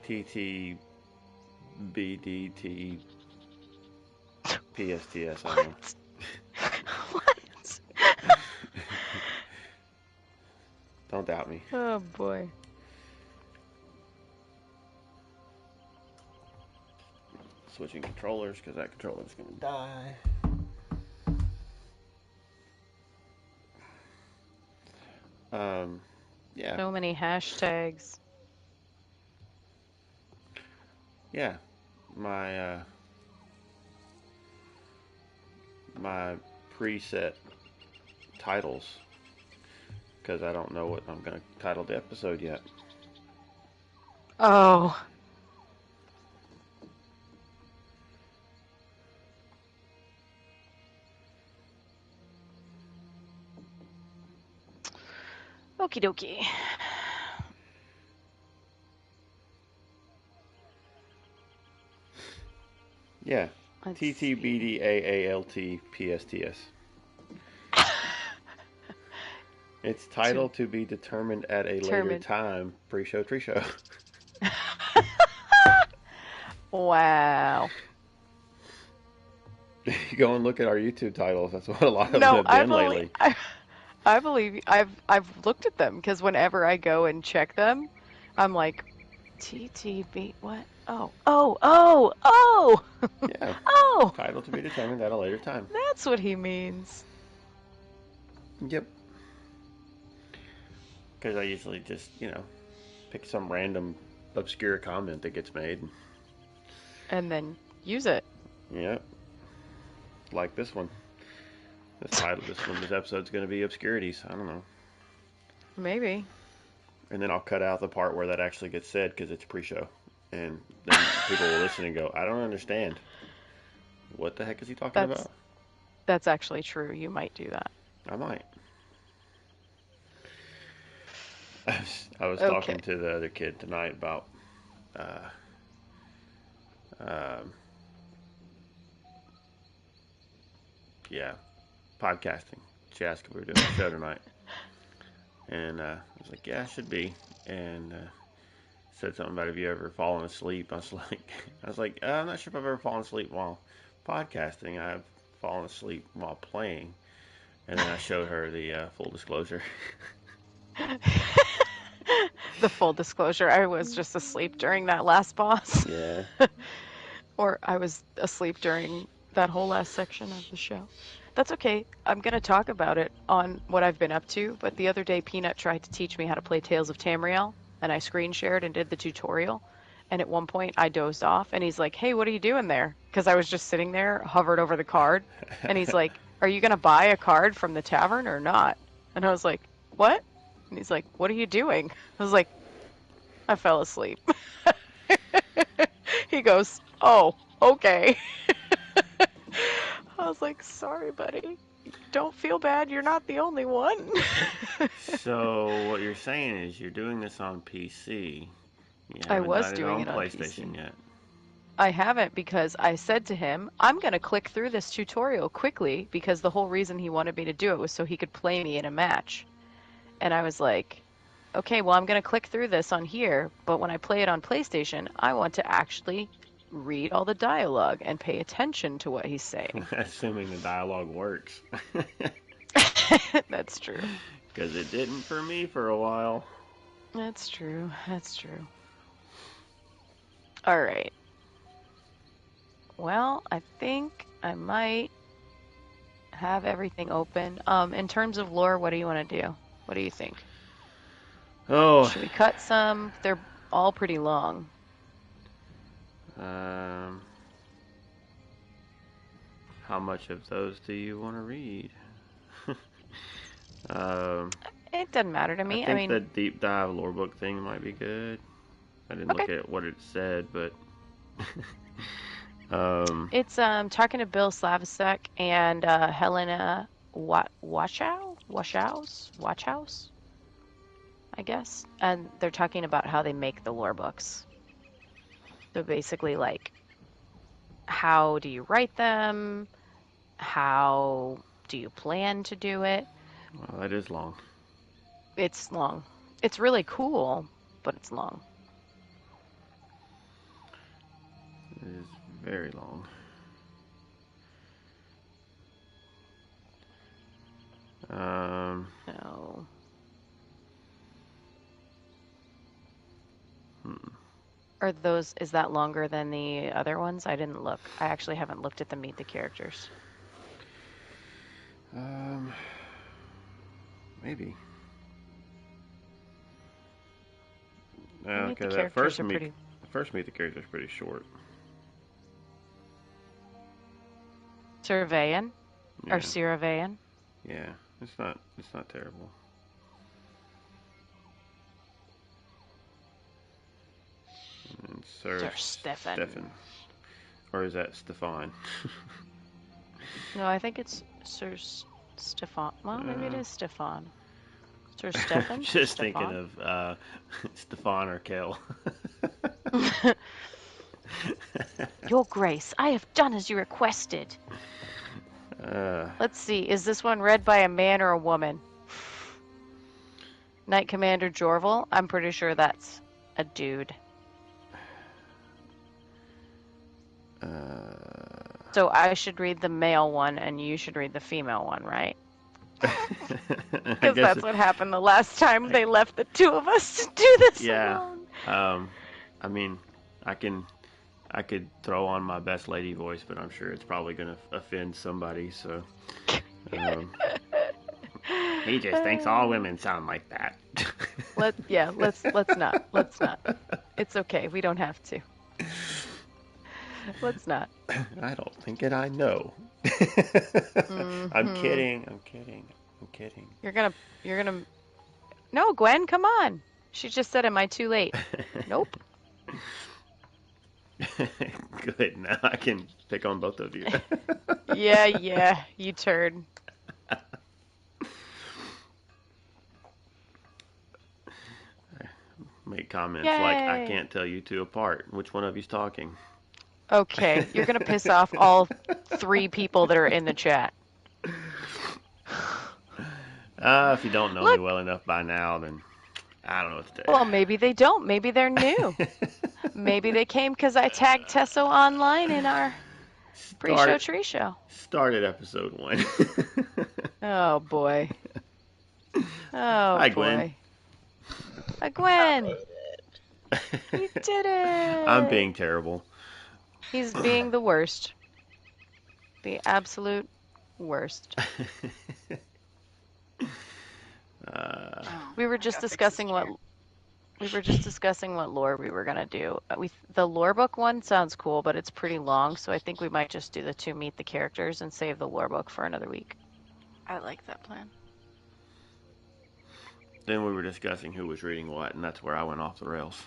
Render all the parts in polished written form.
TT BDT PSTS. I don't know. What? Don't doubt me. Oh boy. Switching controllers because that controller's gonna die. Yeah. So many hashtags. Yeah. My my preset titles, because I don't know what I'm gonna title the episode yet. Oh. Okie dokie. Yeah. Let's see. TTBDAALTPSTS. It's title to be determined at a later time. Pre-show, pre-show. Wow. You go and look at our YouTube titles. That's what a lot of them have been lately. I believe I've looked at them because whenever I go and check them, I'm like, TTB what? Oh. Yeah. Oh. Title to be determined at a later time. That's what he means. Yep. Because I usually just, pick some random obscure comment that gets made. And then use it. Yep. Like this one. This episode's going to be obscurities. I don't know. Maybe. And then I'll cut out the part where that actually gets said because it's pre-show. And then people will listen and go, I don't understand. What the heck is he talking about? That's actually true. You might do that. I might. I was talking to the other kid tonight about podcasting. She asked if we were doing a show tonight. And I was like, yeah, I should be. And said something about, have you ever fallen asleep? I was like, I'm not sure if I've ever fallen asleep while podcasting. I've fallen asleep while playing. And then I showed her the full disclosure. The full disclosure, I was just asleep during that last boss. Yeah. Or I was asleep during that whole last section of the show. That's okay. I'm going to talk about it on what I've been up to, but the other day Peanut tried to teach me how to play Tales of Tamriel, and I screen shared and did the tutorial, and at one point I dozed off, and he's like, hey, what are you doing there? Because I was just sitting there, hovered over the card, and he's like, are you going to buy a card from the tavern or not? And I was like, what? And he's like, what are you doing? I was like, I fell asleep. He goes, oh, okay. I was like, sorry, buddy. Don't feel bad. You're not the only one. So what you're saying is you're doing this on PC. I was doing it on PlayStation PC. yet. I haven't because I said to him, I'm going to click through this tutorial quickly because the whole reason he wanted me to do it was so he could play me in a match. And I was like, okay, well, I'm going to click through this on here, but when I play it on PlayStation, I want to actually read all the dialogue and pay attention to what he's saying. Assuming the dialogue works. That's true. Because it didn't for me for a while. That's true. That's true. All right. Well, I think I might have everything open. In terms of lore, what do you want to do? What do you think? Oh. Should we cut some? They're all pretty long. How much of those do you want to read? It doesn't matter to me. I mean, the deep dive lore book thing might be good. I didn't look at what it said, but it's talking to Bill Slavisek and Helena Watchhouse, I guess, and they're talking about how they make the lore books. So basically, like, how do you write them? How do you plan to do it? Well, that is long. It's long. It's really cool, but it's long. very long. No. Is that longer than the other ones? I didn't look. I actually haven't looked at the Meet the Characters. Maybe. Meet the Okay, Characters are pretty... the first Meet the Characters is pretty short. Surveyan? Yeah. Or Siravayan? Yeah, it's not terrible. And Sir Stefan. Stefan. Or is that Stefan? No, I think it's Sir Stefan. Well, maybe it is Stefan. Sir Stefan? Just thinking of Stefan or Kel. Your Grace, I have done as you requested. Let's see. Is this one read by a man or a woman? Knight Commander Jorval? I'm pretty sure that's a dude. So I should read the male one and you should read the female one, right? Because that's what happened the last time they left the two of us to do this alone. I mean, I could throw on my best lady voice, but I'm sure it's probably going to offend somebody, so... he just thinks all women sound like that. Let's not. Let's not. It's okay. We don't have to. Let's not. I don't think it. I know. I'm kidding. You're gonna. No, Gwen, come on. She just said, "Am I too late?" Nope. Good. Now I can pick on both of you. Yeah, you turd. Make comments like, "I can't tell you two apart. Which one of you's talking?" Okay, you're gonna piss off all 3 people that are in the chat. If you don't know me well enough by now, then I don't know what to tell you. Well, maybe they don't. Maybe they're new. Maybe they came because I tagged Tesso online in our pre-show tree show. Started episode 1. Oh, boy. Hi, Gwen. Hi, Gwen. You did it. I'm being terrible. He's being the worst. The absolute worst. We were just discussing what lore we were gonna do. The lore book one sounds cool, but it's pretty long, so I think we might just do the 2 Meet the Characters and save the lore book for another week. I like that plan. Then we were discussing who was reading what, and that's where I went off the rails.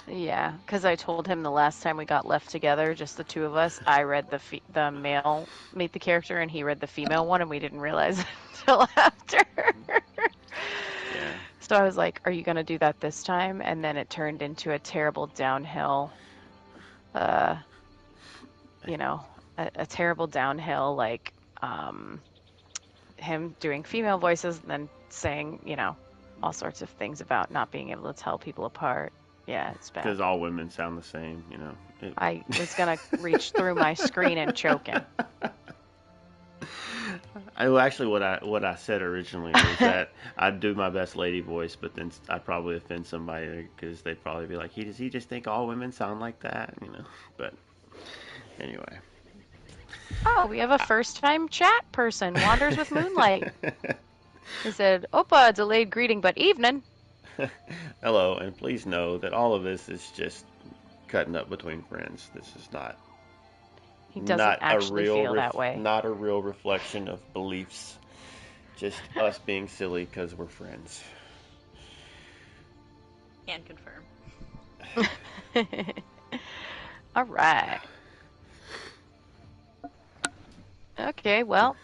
Yeah, because I told him the last time we got left together, just the 2 of us, I read the male Meet the Character and he read the female one, and we didn't realize it until after. Yeah. So I was like, are you going to do that this time? And then it turned into a terrible downhill, a terrible downhill, like him doing female voices and then saying, all sorts of things about not being able to tell people apart. Yeah, it's bad. Because all women sound the same, I was going to reach through my screen and choke him. Actually, what I said originally was that I'd do my best lady voice, but then I'd probably offend somebody because they'd probably be like, does he just think all women sound like that? But anyway. Oh, we have a first-time chat person, Wanders with Moonlight. He said, Opa, delayed greeting, but evening. Hello, and please know that all of this is just cutting up between friends. This is not... He doesn't actually feel that way. Not a real reflection of beliefs. Just us being silly because we're friends. Can confirm. All right. Okay, well,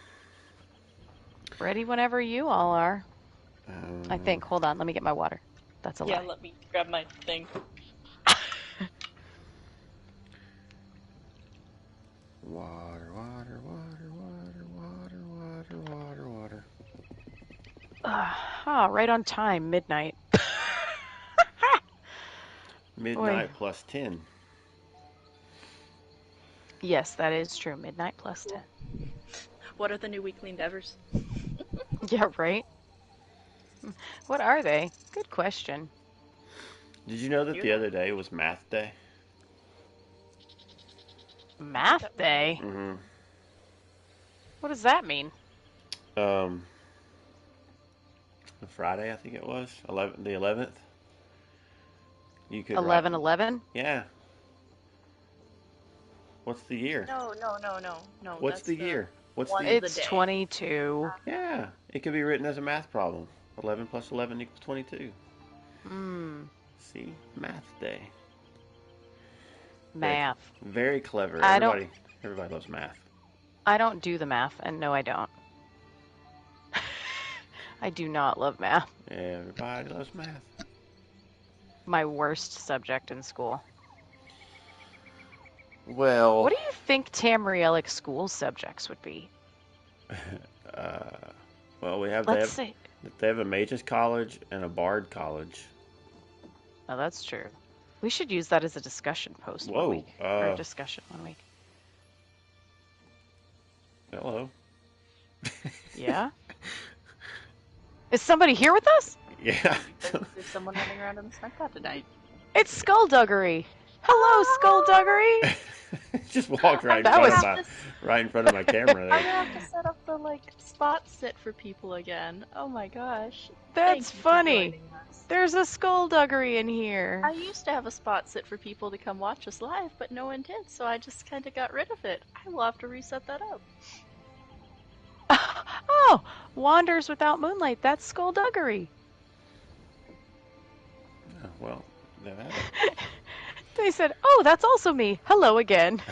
ready whenever you all are. I think. Hold on, let me get my water. That's a lie. Yeah, let me grab my thing. Water. Right on time, midnight. Midnight plus 10. Yes, that is true. Midnight plus 10. What are the new weekly endeavors? Yeah, right? What are they? Good question. Did you know that You the know. other day was Math Day? Math day? Mm-hmm. What does that mean? Um, Friday, I think it was, the 11th. You could write. 11/11? Yeah. What's the year? No. What's That's the the year? What's the one year? the It's day. 22. Yeah, it could be written as a math problem. 11 plus 11 equals 22. Hmm. See, Math Day. Very, Math. very clever. I don't Everybody loves math. I don't do the math, and no, I don't. I do not love math. Everybody loves math. My worst subject in school. Well, What do you think Tamrielic school subjects would be? uh, well, we have Let's say. they have a mages college and a bard college. Oh, that's true. We should use that as a discussion post one Whoa. week. Or a discussion one week. Hello. Yeah? Is somebody here with us? Yeah. There's someone running around in the Snugpod tonight. It's Skullduggery. Hello, Skullduggery. Just walked right That was- in front of my camera I'm there. gonna have to set up the spot sit for people again. Oh my gosh. That's Thank you for funny. joining us. There's a Skullduggery in here. I used to have a spot sit for people to come watch us live, but no one did, so I just kind of got rid of it. I will have to reset that up. Oh, Wanders Without Moonlight. That's Skullduggery. Oh, well, now that. They said, "Oh, that's also me. Hello again."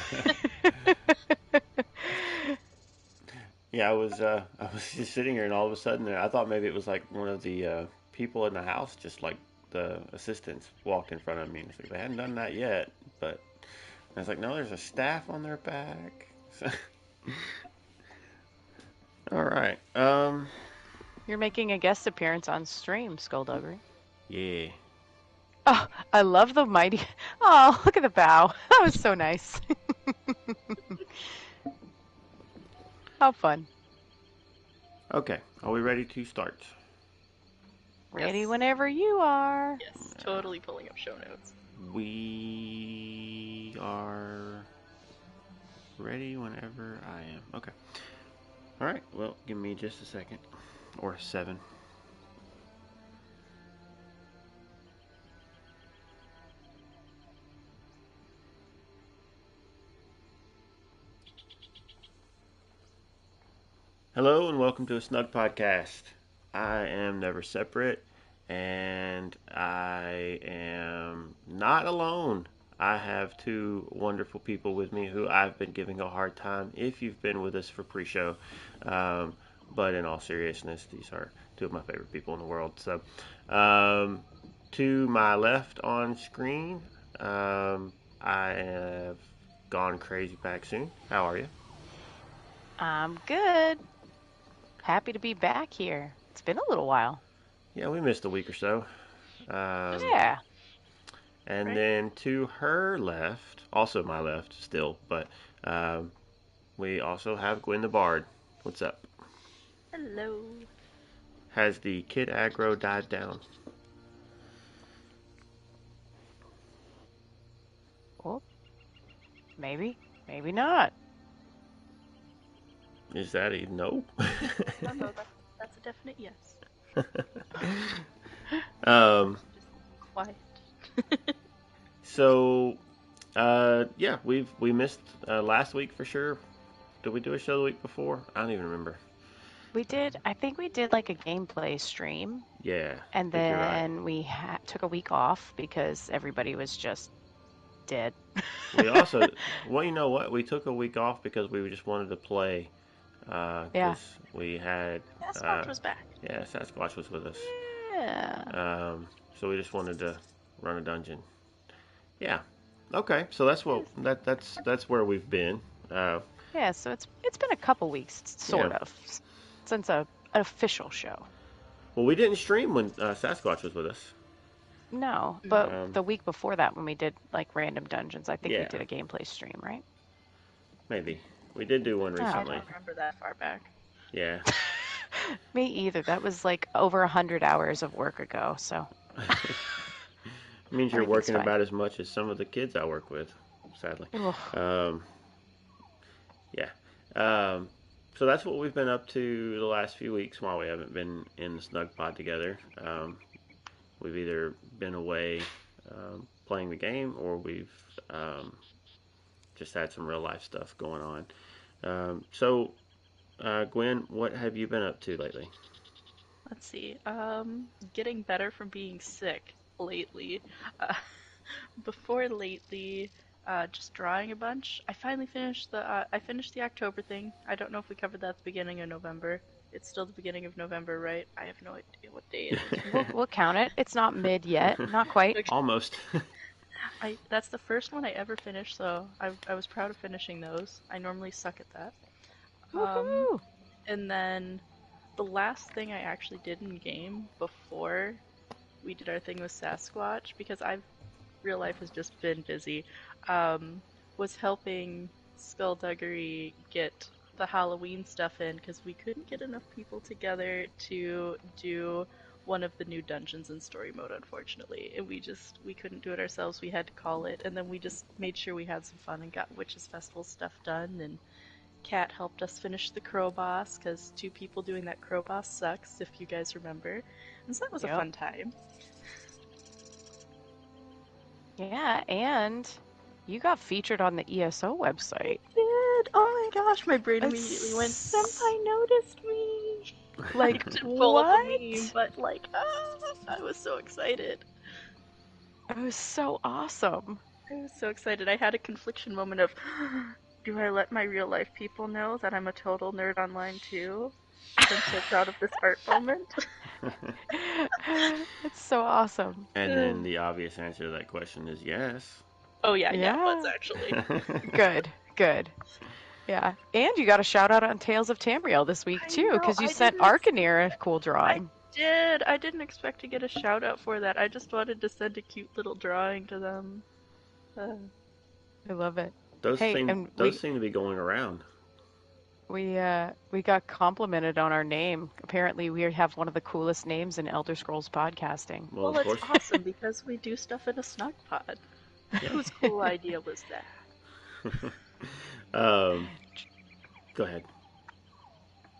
Yeah, I was just sitting here, and all of a sudden, I thought maybe it was like one of the people in the house, just like the assistants, walked in front of me. And it's like they hadn't done that yet, but I was like, no, there's a staff on their back. All right. You're making a guest appearance on stream, Skullduggery. Yeah. Oh, I love the mighty. Oh, look at the bow. That was so nice. How fun. Okay. Are we ready to start? Ready Yes. whenever you are. Yes, totally pulling up show notes. We are ready whenever I am. Okay. All right. Well, give me just a second, or 7. Hello and welcome to A Snugpod Cast. I am Never Separate, and I am not alone. I have 2 wonderful people with me who I've been giving a hard time if you've been with us for pre-show. But in all seriousness, these are 2 of my favorite people in the world. So, to my left on screen, I have gone crazy back soon. How are you? I'm good. Happy to be back here. It's been a little while. Yeah, we missed a week or so. Yeah. And Right. then to her left, also my left still, but we also have Gwen the Bard. What's up? Hello. Has the kid aggro died down? Well, maybe. Maybe not. Is that a no? No, that's a definite yes. um, Just quiet. so, yeah, we missed last week for sure. Did we do a show the week before? I don't even remember. We did. I think we did like a gameplay stream, Yeah, and I think you're right. then we took a week off because everybody was just dead. We also, well, you know what? We took a week off because we just wanted to play. Yeah. Because we had. Sasquatch was back. Yeah, Sasquatch was with us. Yeah. So we just wanted to run a dungeon. Yeah. Okay. So that's what that's where we've been. Yeah. So it's been a couple weeks, sort Yeah. of, since an official show. Well, we didn't stream when Sasquatch was with us. No, but Um, the week before that, when we did like random dungeons, I think Yeah. we did a gameplay stream, right? Maybe. We did do one Oh. I recently. don't remember that far back. Yeah. Me either. That was like over 100 hours of work ago, so Means you're everything's working fine. about as much as some of the kids I work with, sadly. Ugh. Um, yeah. Um, so that's what we've been up to the last few weeks while we haven't been in the snug pod together. We've either been away playing the game or we've um, just had some real life stuff going on. Gwen, what have you been up to lately? Let's see. Getting better from being sick lately. Uh, before lately, just drawing a bunch. I finally finished I finished the October thing. I don't know if we covered that at the beginning of November. It's still the beginning of November, right? I have no idea what day it is. We'll count it. It's not mid yet. Not quite. Okay. Almost. That's the first one I ever finished, so I was proud of finishing those. I normally suck at that. Um, Woohoo! and then the last thing I actually did in game before we did our thing with Sasquatch, because real life has just been busy, um, was helping Skullduggery get the Halloween stuff in because we couldn't get enough people together to do one of the new dungeons in story mode, unfortunately, and we couldn't do it ourselves. We had to call it, and then we just made sure we had some fun and got Witches Festival stuff done. And Kat helped us finish the crow boss because two people doing that crow boss sucks, if you guys remember, and so that was a Yep. fun time. Yeah, and you got featured on the ESO website. Did oh my gosh, my brain It's- immediately went, Senpai noticed me. Like, To pull up a what? meme, but like, I was so excited. It was so awesome. I was so excited. I had a confliction moment of, do I let my real life people know that I'm a total nerd online too? I'm so proud of this art moment. It's so awesome. And then the obvious answer to that question is yes. Oh yeah, it Yeah. was actually. Good. Yeah, and you got a shout out on Tales of Tamriel this week I too, know, because you I sent didn't Arcaneer a cool drawing. I didn't expect to get a shout out for that. I just wanted to send a cute little drawing to them. I love it. Those Hey, seem and those seem to be going around. we got complimented on our name. Apparently, we have one of the coolest names in Elder Scrolls podcasting. Well, of Well, course. it's awesome because we do stuff in a snug pod. Whose cool idea was that? Go ahead.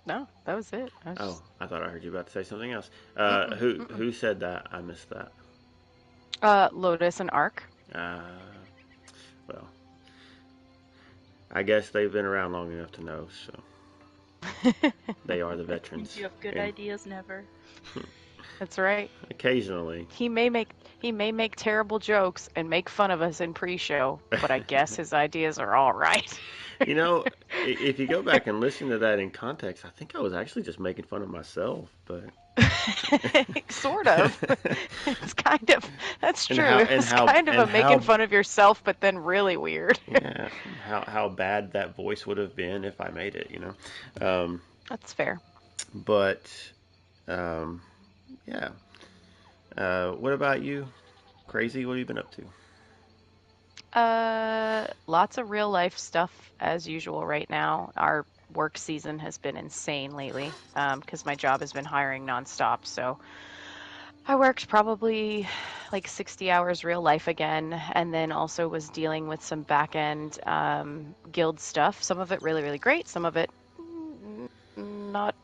No, that was it. Oh, I thought I heard you about to say something else. Mm-mm, Who said that? I missed that. Lotus and Ark. Well, I guess they've been around long enough to know, so they are the veterans. You have good And ideas, never. That's right. occasionally. He may make terrible jokes and make fun of us in pre-show, but I guess his ideas are all right. You know, if you go back and listen to that in context, I think I was actually just making fun of myself, but Sort of. It's kind of, that's And true. how- and It's how- kind of and a making how- fun of yourself, but then really weird. yeah, how bad that voice would have been if I made it, you know. That's fair. But yeah. What about you, Crazy? What have you been up to? Lots of real life stuff as usual right now. Our work season has been insane lately, because my job has been hiring nonstop. So I worked probably like 60 hours real life again, and then also was dealing with some back end guild stuff. Some of it really, really great. Some of it not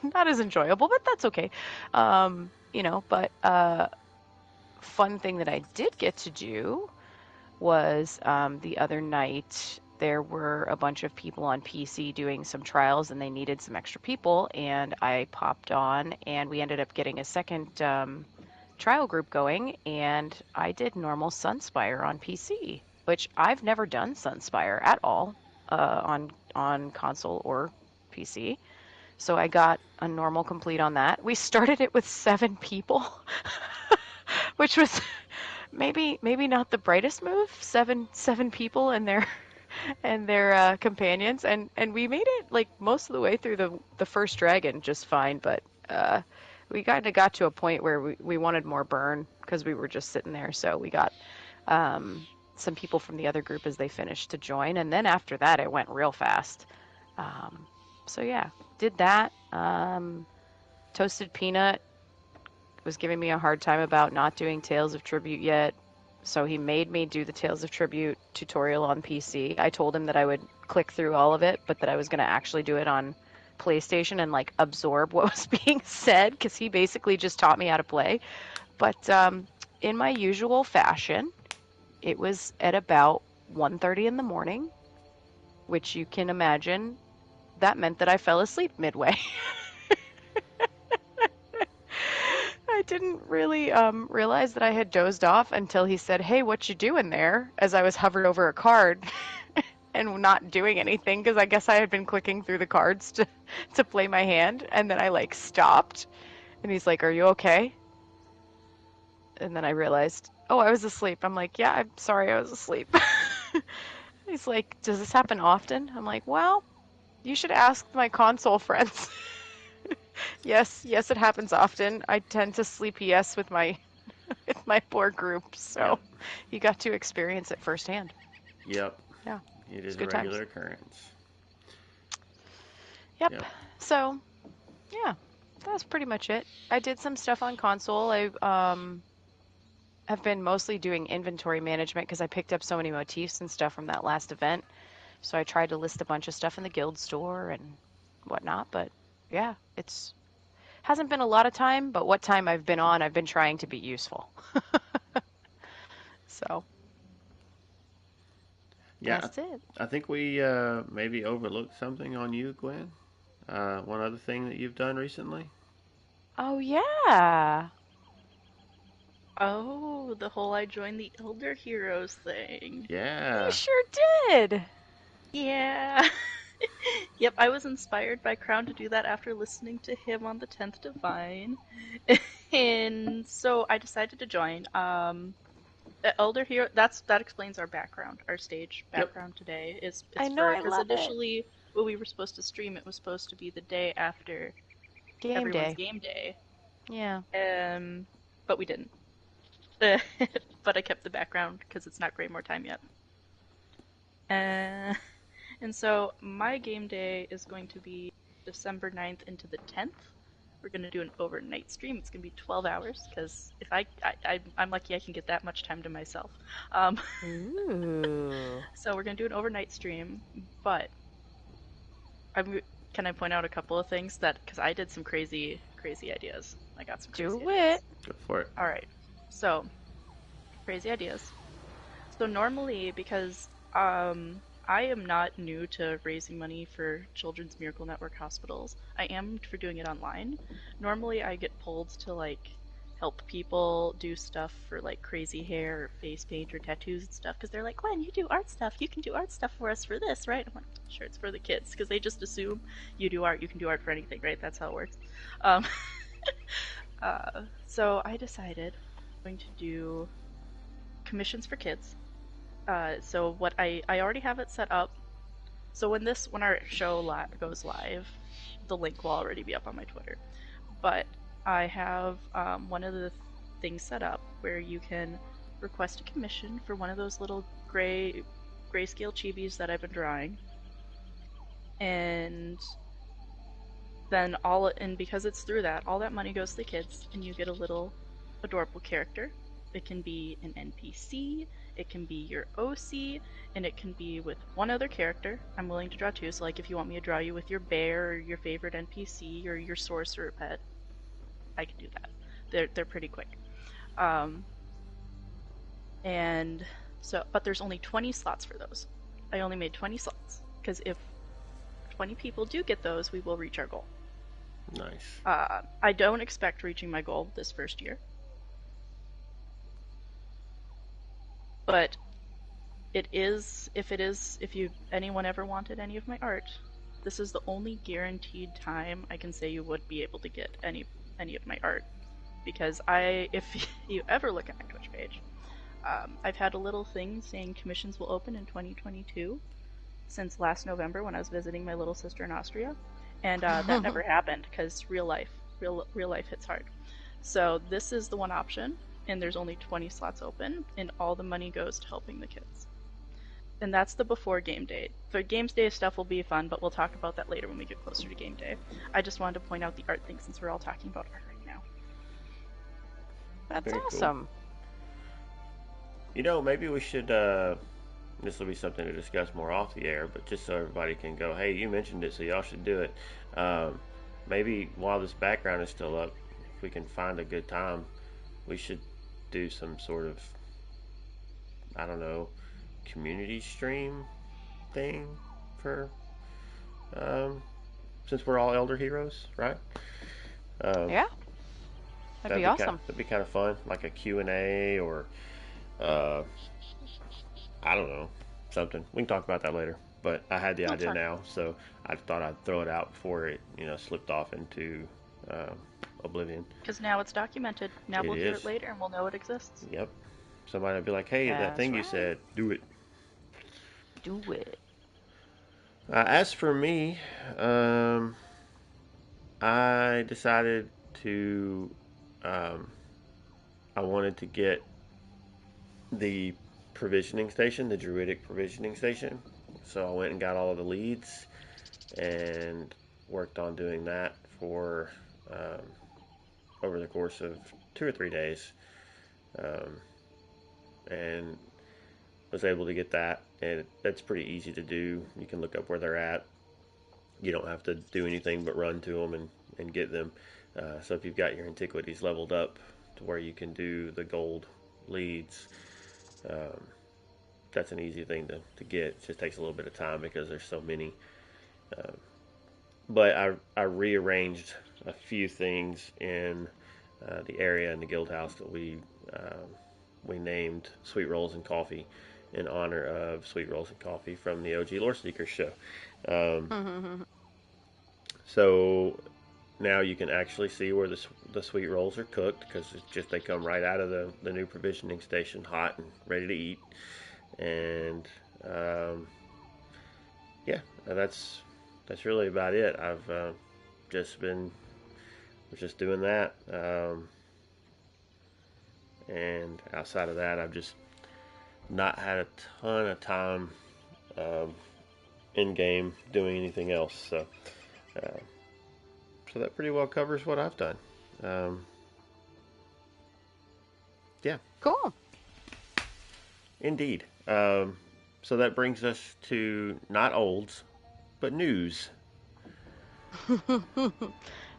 not as enjoyable, but that's okay. But fun thing that I did get to do was the other night there were a bunch of people on PC doing some trials and they needed some extra people, and I popped on and we ended up getting a second trial group going, and I did normal Sunspire on PC, which I've never done Sunspire at all on console or PC. So I got a normal complete on that. We started it with 7 people, which was maybe not the brightest move. Seven people and their companions, and we made it like most of the way through the first dragon just fine. But we kind of got to a point where we wanted more burn because we were just sitting there. So we got some people from the other group as they finished to join, and then after that it went real fast. So yeah, did that. Toasted Peanut was giving me a hard time about not doing Tales of Tribute yet, so he made me do the Tales of Tribute tutorial on PC. I told him that I would click through all of it, but that I was going to actually do it on PlayStation and like absorb what was being said, because he basically just taught me how to play. But in my usual fashion, it was at about 1:30 in the morning, which you can imagine that meant that I fell asleep midway. I didn't really realize that I had dozed off until he said, "Hey, what you doing there?" as I was hovered over a card and not doing anything, because I guess I had been clicking through the cards to play my hand, and then I like stopped, and he's like, "Are you okay?" And then I realized, oh, I was asleep. I'm like, "Yeah, I'm sorry, I was asleep." He's like, "Does this happen often?" I'm like, "Well, you should ask my console friends." Yes, it happens often. I tend to sleep yes with my with my poor group, so Yep. you got to experience it firsthand. Yep. Yeah, It it's is a good times. regular occurrence. Yep. Yep. So, yeah, that's pretty much it. I did some stuff on console. I have been mostly doing inventory management because I picked up so many motifs and stuff from that last event. So I tried to list a bunch of stuff in the guild store and whatnot, but yeah, it's hasn't been a lot of time, but what time I've been on, I've been trying to be useful. So Yeah, that's it. I think we maybe overlooked something on you, Gwen. One other thing that you've done recently. Oh yeah. Oh, the whole I joined the Elder Heroes thing. You Yeah. sure did. Yeah. Yep, I was inspired by Crown to do that after listening to him on the 10th Divine. And so I decided to join. The Elder Hero, that explains our background, our stage Yep. background today. I It's know, for, I because love it. initially when we were supposed to stream, it was supposed to be the day after Game everyone's day. game day. Yeah. Um, but we didn't. But I kept the background because it's not Greymore time yet. Uh, and so my game day is going to be December 9th into the 10th. We're going to do an overnight stream. It's going to be 12 hours because if I'm lucky I can get that much time to myself. Um, Ooh. so we're going to do an overnight stream, but I'm, can I point out a couple of things that, because I did some crazy, crazy ideas. I got some crazy Do ideas. it. Go for it. All right. So, crazy ideas. So normally, because I am not new to raising money for Children's Miracle Network hospitals, I am for doing it online. Normally, I get pulled to like help people do stuff for like crazy hair or face paint or tattoos and stuff because they're like, Gwen, you do art stuff. You can do art stuff for us for this, right? I'm like, sure, it's for the kids because they just assume you do art, you can do art for anything, right? That's how it works. Um, so I decided I'm going to do commissions for kids. So what I already have it set up. So when our show goes live, the link will already be up on my Twitter. But I have one of the things set up where you can request a commission for one of those little grayscale chibis that I've been drawing, and then because it's through that, all that money goes to the kids, and you get a little adorable character. It can be an NPC, it can be your OC, and it can be with one other character. I'm willing to draw two, so like if you want me to draw you with your bear or your favorite NPC or your sorcerer pet, I can do that. They're pretty quick. Um, and so, but there's only 20 slots for those. I only made 20 slots because if 20 people do get those, we will reach our goal. Nice. I don't expect reaching my goal this first year, but if anyone ever wanted any of my art, this is the only guaranteed time I can say you would be able to get any of my art, because if you ever look at my Twitch page, I've had a little thing saying commissions will open in 2022 since last November when I was visiting my little sister in Austria, and that never happened because real life hits hard. So this is the one option. and there's only 20 slots open, and all the money goes to helping the kids. And that's the before game day. The games day stuff will be fun, but we'll talk about that later when we get closer to game day. I just wanted to point out the art thing since we're all talking about art right now. That's Very awesome. Cool. Maybe we should, this will be something to discuss more off the air, but just so everybody can go, hey, you mentioned it, so y'all should do it. Maybe while this background is still up, if we can find a good time, we should do some sort of, I don't know, community stream thing for, since we're all Elder Heroes, right? Yeah. That'd be awesome. That'd be kind of fun, like a Q&A or, I don't know, something. We can talk about that later. But I had the idea now, so I thought I'd throw it out before it, slipped off into oblivion. Because now it's documented. Now we'll hear it later and we'll know it exists. Yep. Somebody will be like, hey, that thing you said, do it. Do it. As for me, I decided to, I wanted to get the provisioning station, the druidic provisioning station. So I went and got all of the leads and worked on doing that for over the course of 2 or 3 days, and was able to get that. And that's pretty easy to do. You can look up where they're at. You don't have to do anything but run to them and get them. So if you've got your antiquities leveled up to where you can do the gold leads, that's an easy thing to get. It just takes a little bit of time because there's so many. But I rearranged a few things in the area in the guild house that we named Sweet Rolls and Coffee in honor of Sweet Rolls and Coffee from the OG Lore Seekers show. So now you can actually see where the sweet rolls are cooked, because it's just they come right out of the new provisioning station hot and ready to eat. And yeah, that's really about it. I've was just doing that, and outside of that, I've just not had a ton of time in game doing anything else. So that pretty well covers what I've done. Yeah. Cool. Indeed. So that brings us to not olds, but news.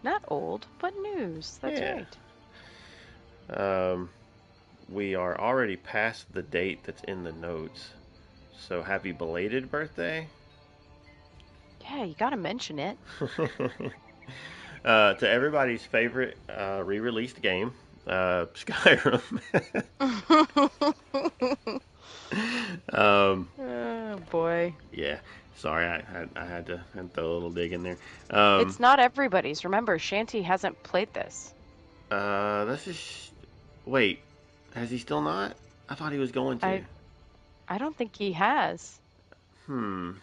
Not old, but news. That's right. We are already past the date that's in the notes. So happy belated birthday. Yeah, you gotta mention it. To everybody's favorite re-released game, Skyrim. Oh boy. Yeah, sorry, I had to throw a little dig in there. It's not everybody's. Remember, Shanty hasn't played this. That's just... Wait, has he still not? I thought he was going to. I don't think he has. You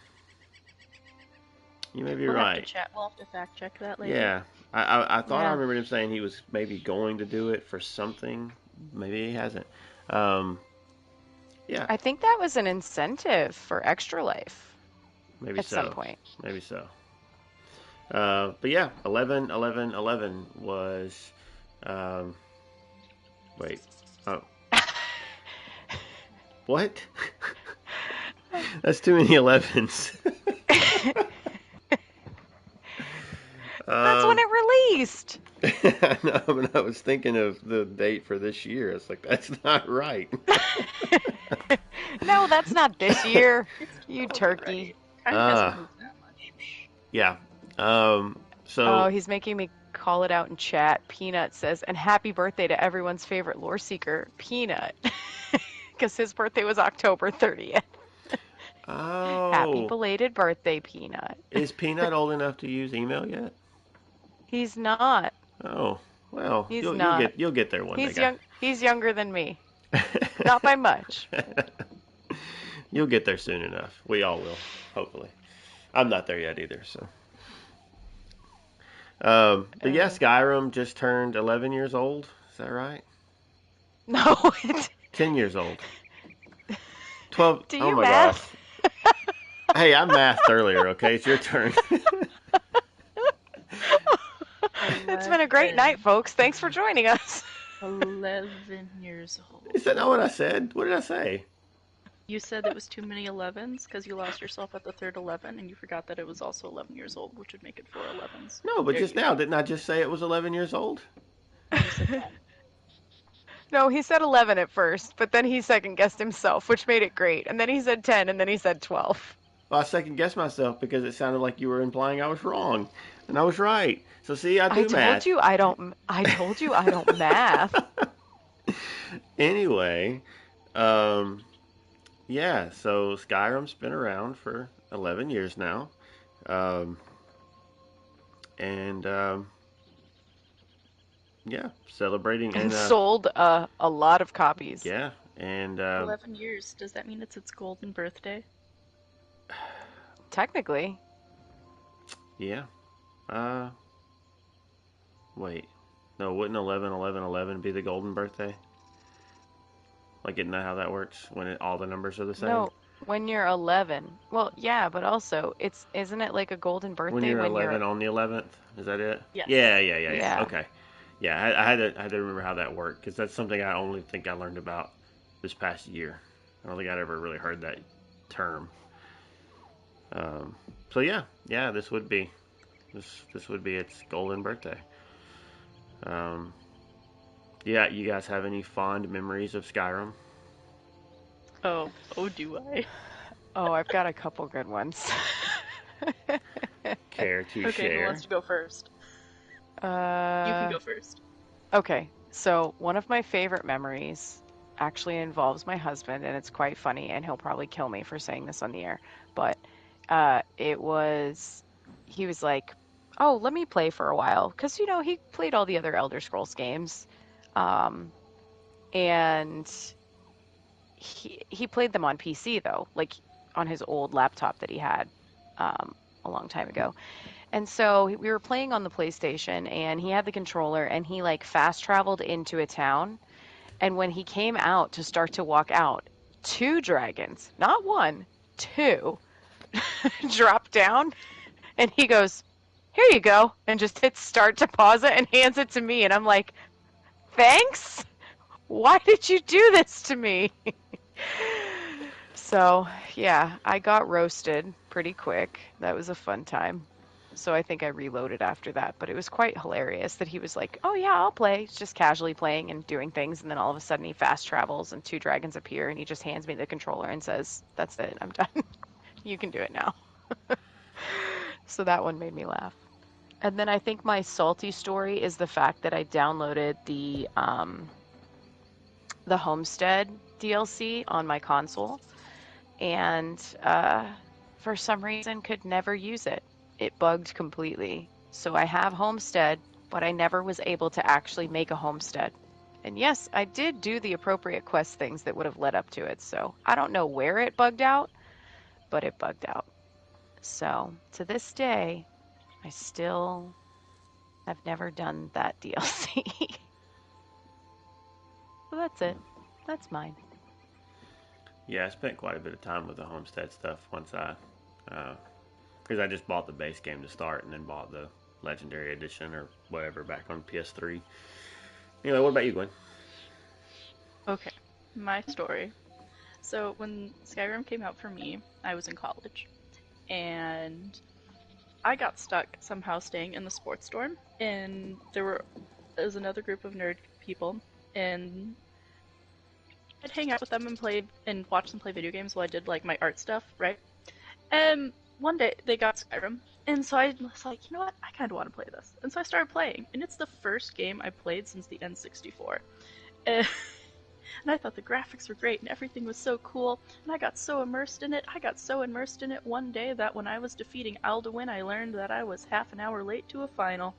may be We'll right. We'll have to fact check that later. Yeah, I thought I remembered him saying he was maybe going to do it for something. Maybe he hasn't. Yeah. I think that was an incentive for Extra Life. Maybe at some point. Maybe so. But yeah, 11/11/11 was. Wait. Oh. What? That's too many 11s. That's when it released. I know, but I was thinking of the date for this year. It's like, that's not right. No, that's not this year. You turkey. Yeah. Oh, he's making me call it out in chat. Peanut says, and happy birthday to everyone's favorite lore seeker, Peanut. Because his birthday was October 30th. Oh. Happy belated birthday, Peanut. Is Peanut old enough to use email yet? He's not. Oh, well, you'll get there one day. He's younger than me. Not by much. You'll get there soon enough. We all will, hopefully. I'm not there yet either, so. But yeah, Skyrim just turned 11 years old. Is that right? No. 10 years old. 12. Do Oh you my gosh. math? Hey, I mathed earlier, okay? It's your turn. It's been a great night, folks. Thanks for joining us. 11 years Is old. that not what I said? What did I say? You said it was too many 11s because you lost yourself at the third 11, and you forgot that it was also 11 years old, which would make it 4 11s. No, but There just you now, go. didn't I just say it was 11 years old? You said 10. No, he said 11 at first, but then he second guessed himself, which made it great. And then he said 10, and then he said 12. Well, I second guessed myself because it sounded like you were implying I was wrong, and I was right. So see, I I do told math. you I don't I told you I don't math. Anyway, yeah. So Skyrim's been around for 11 years now, um, and yeah, celebrating And and sold a lot of copies. yeah, and 11 years. Does that mean it's its golden birthday? Technically. yeah. Uh, Wait, no, wouldn't 11 be the golden birthday? Like, isn't that how that works when all the numbers are the same? No, when you're 11. Well, yeah, but also isn't it like a golden When birthday you're when 11 on the 11th, is that it? Yes. Yeah. Yeah. Okay. Yeah, I had to remember how that worked because that's something I only think I learned about this past year. I don't think I'd ever really heard that term. So yeah, this would be its golden birthday. Um, yeah, you guys have any fond memories of Skyrim? Oh, do I? Oh, I've got a couple good ones. Care to Okay, who share? wants to go first? You can Uh, go first. okay, so one of my favorite memories actually involves my husband, and it's quite funny, and he'll probably kill me for saying this on the air, but he was like, "Oh, let me play for a while," because he played all the other Elder Scrolls games, um, and he played them on PC though, like on his old laptop that he had a long time ago. And so we were playing on the PlayStation, and he had the controller, and he like fast traveled into a town. And when he came out to start to walk out, two dragons, not one, two, dropped down, and he goes, "Here you go," and just hits start to pause it and hands it to me. And I'm like, "Thanks? Why did you do this to me?" So, yeah, I got roasted pretty quick. That was a fun time. So I think I reloaded after that, but it was quite hilarious that he was like, "Oh yeah, I'll play." He's just casually playing and doing things, and then all of a sudden he fast travels and two dragons appear, and he just hands me the controller and says, "That's it, I'm done. You can do it now." So that one made me laugh. And then I think my salty story is the fact that I downloaded the Homestead DLC on my console, and for some reason could never use it. It bugged completely. So I have Homestead, but I never was able to actually make a homestead. And yes, I did do the appropriate quest things that would have led up to it. So I don't know where it bugged out, but it bugged out. So to this day, I still have never done that DLC. So that's it. That's mine. Yeah, I spent quite a bit of time with the Homestead stuff once because I just bought the base game to start and then bought the Legendary Edition or whatever back on PS3. Anyway, what about you, Gwen? Okay, my story. So when Skyrim came out for me, I was in college, and I got stuck somehow staying in the sports dorm, and there was another group of nerd people, and I'd hang out with them and play and watch them play video games while I did like my art stuff, right? And one day they got Skyrim, and so I was like, you know what, I kind of want to play this, and so I started playing, and it's the first game I played since the N64, and, and I thought the graphics were great and everything was so cool, and I got so immersed in it. I got so immersed in it one day that when I was defeating Alduin, I learned that I was half an hour late to a final.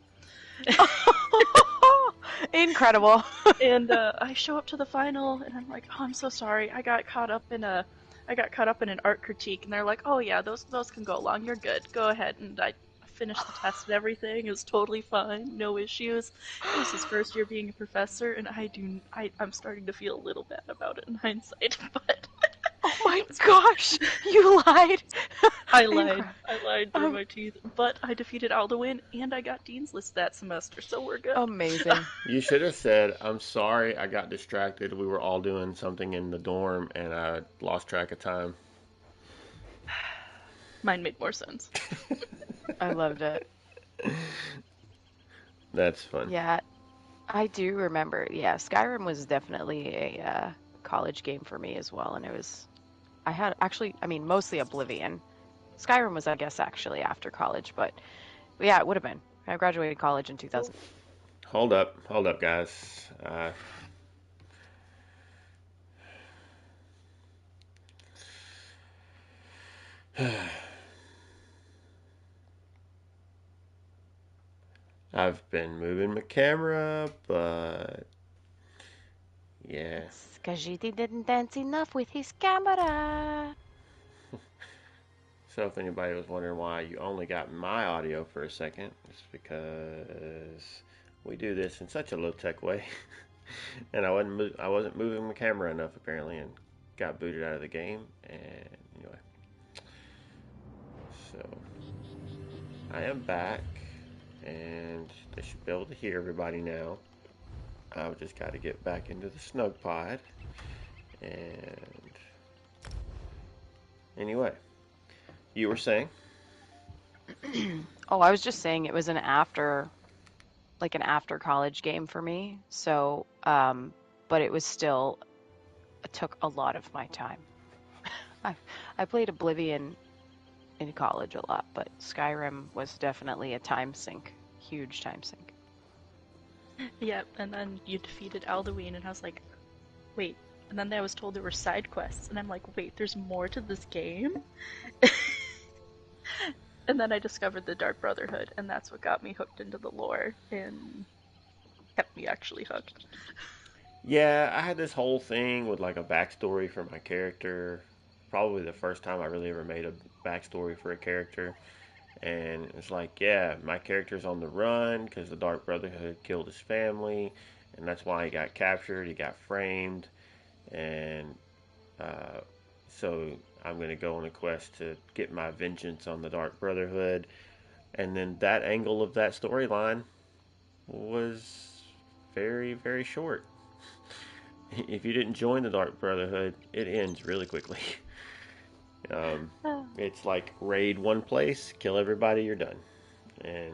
Incredible. And I show up to the final, and I'm like, "Oh, I'm so sorry. I got caught up in an art critique," and they're like, "Oh yeah, those can go along. You're good. Go ahead." And I finished the test and everything. It was totally fine, no issues. It was his first year being a professor, and I'm starting to feel a little bad about it in hindsight, but Oh my gosh, you lied. I lied through my teeth, but I defeated Alduin, and I got Dean's List that semester, so we're good. Amazing. You should have said, "I'm sorry, I got distracted. We were all doing something in the dorm, and I lost track of time." Mine made more sense. I loved it. That's fun. Yeah, I do remember. Yeah, Skyrim was definitely a college game for me as well, and I had actually, I mean, mostly Oblivion. Skyrim was, I guess, actually after college, but yeah, it would have been. I graduated college in 2000. Hold up, guys. I've been moving my camera, but yeah. Skajiti didn't dance enough with his camera. So if anybody was wondering why you only got my audio for a second, it's because we do this in such a low-tech way, and I wasn't moving my camera enough apparently, and got booted out of the game. And anyway, so I am back, and they should be able to hear everybody now. I've just got to get back into the Snugpod, and anyway. You were saying? Oh, I was just saying it was an after college game for me. So, but it was still, it took a lot of my time. I played Oblivion in college a lot, but Skyrim was definitely a time sink, huge time sink. Yep, and then you defeated Alduin, and I was like, wait. And then I was told there were side quests, and I'm like, wait, there's more to this game? And then I discovered the Dark Brotherhood, and that's what got me hooked into the lore, and kept me actually hooked. Yeah, I had this whole thing with like a backstory for my character. Probably the first time I really ever made a backstory for a character. And it's like, yeah, my character's on the run because the Dark Brotherhood killed his family, and that's why he got captured. He got framed, and uh, so I'm going to go on a quest to get my vengeance on the Dark Brotherhood. And then that angle of that storyline was very, very short. If you didn't join the Dark Brotherhood, it ends really quickly. It's like raid one place, kill everybody, you're done. And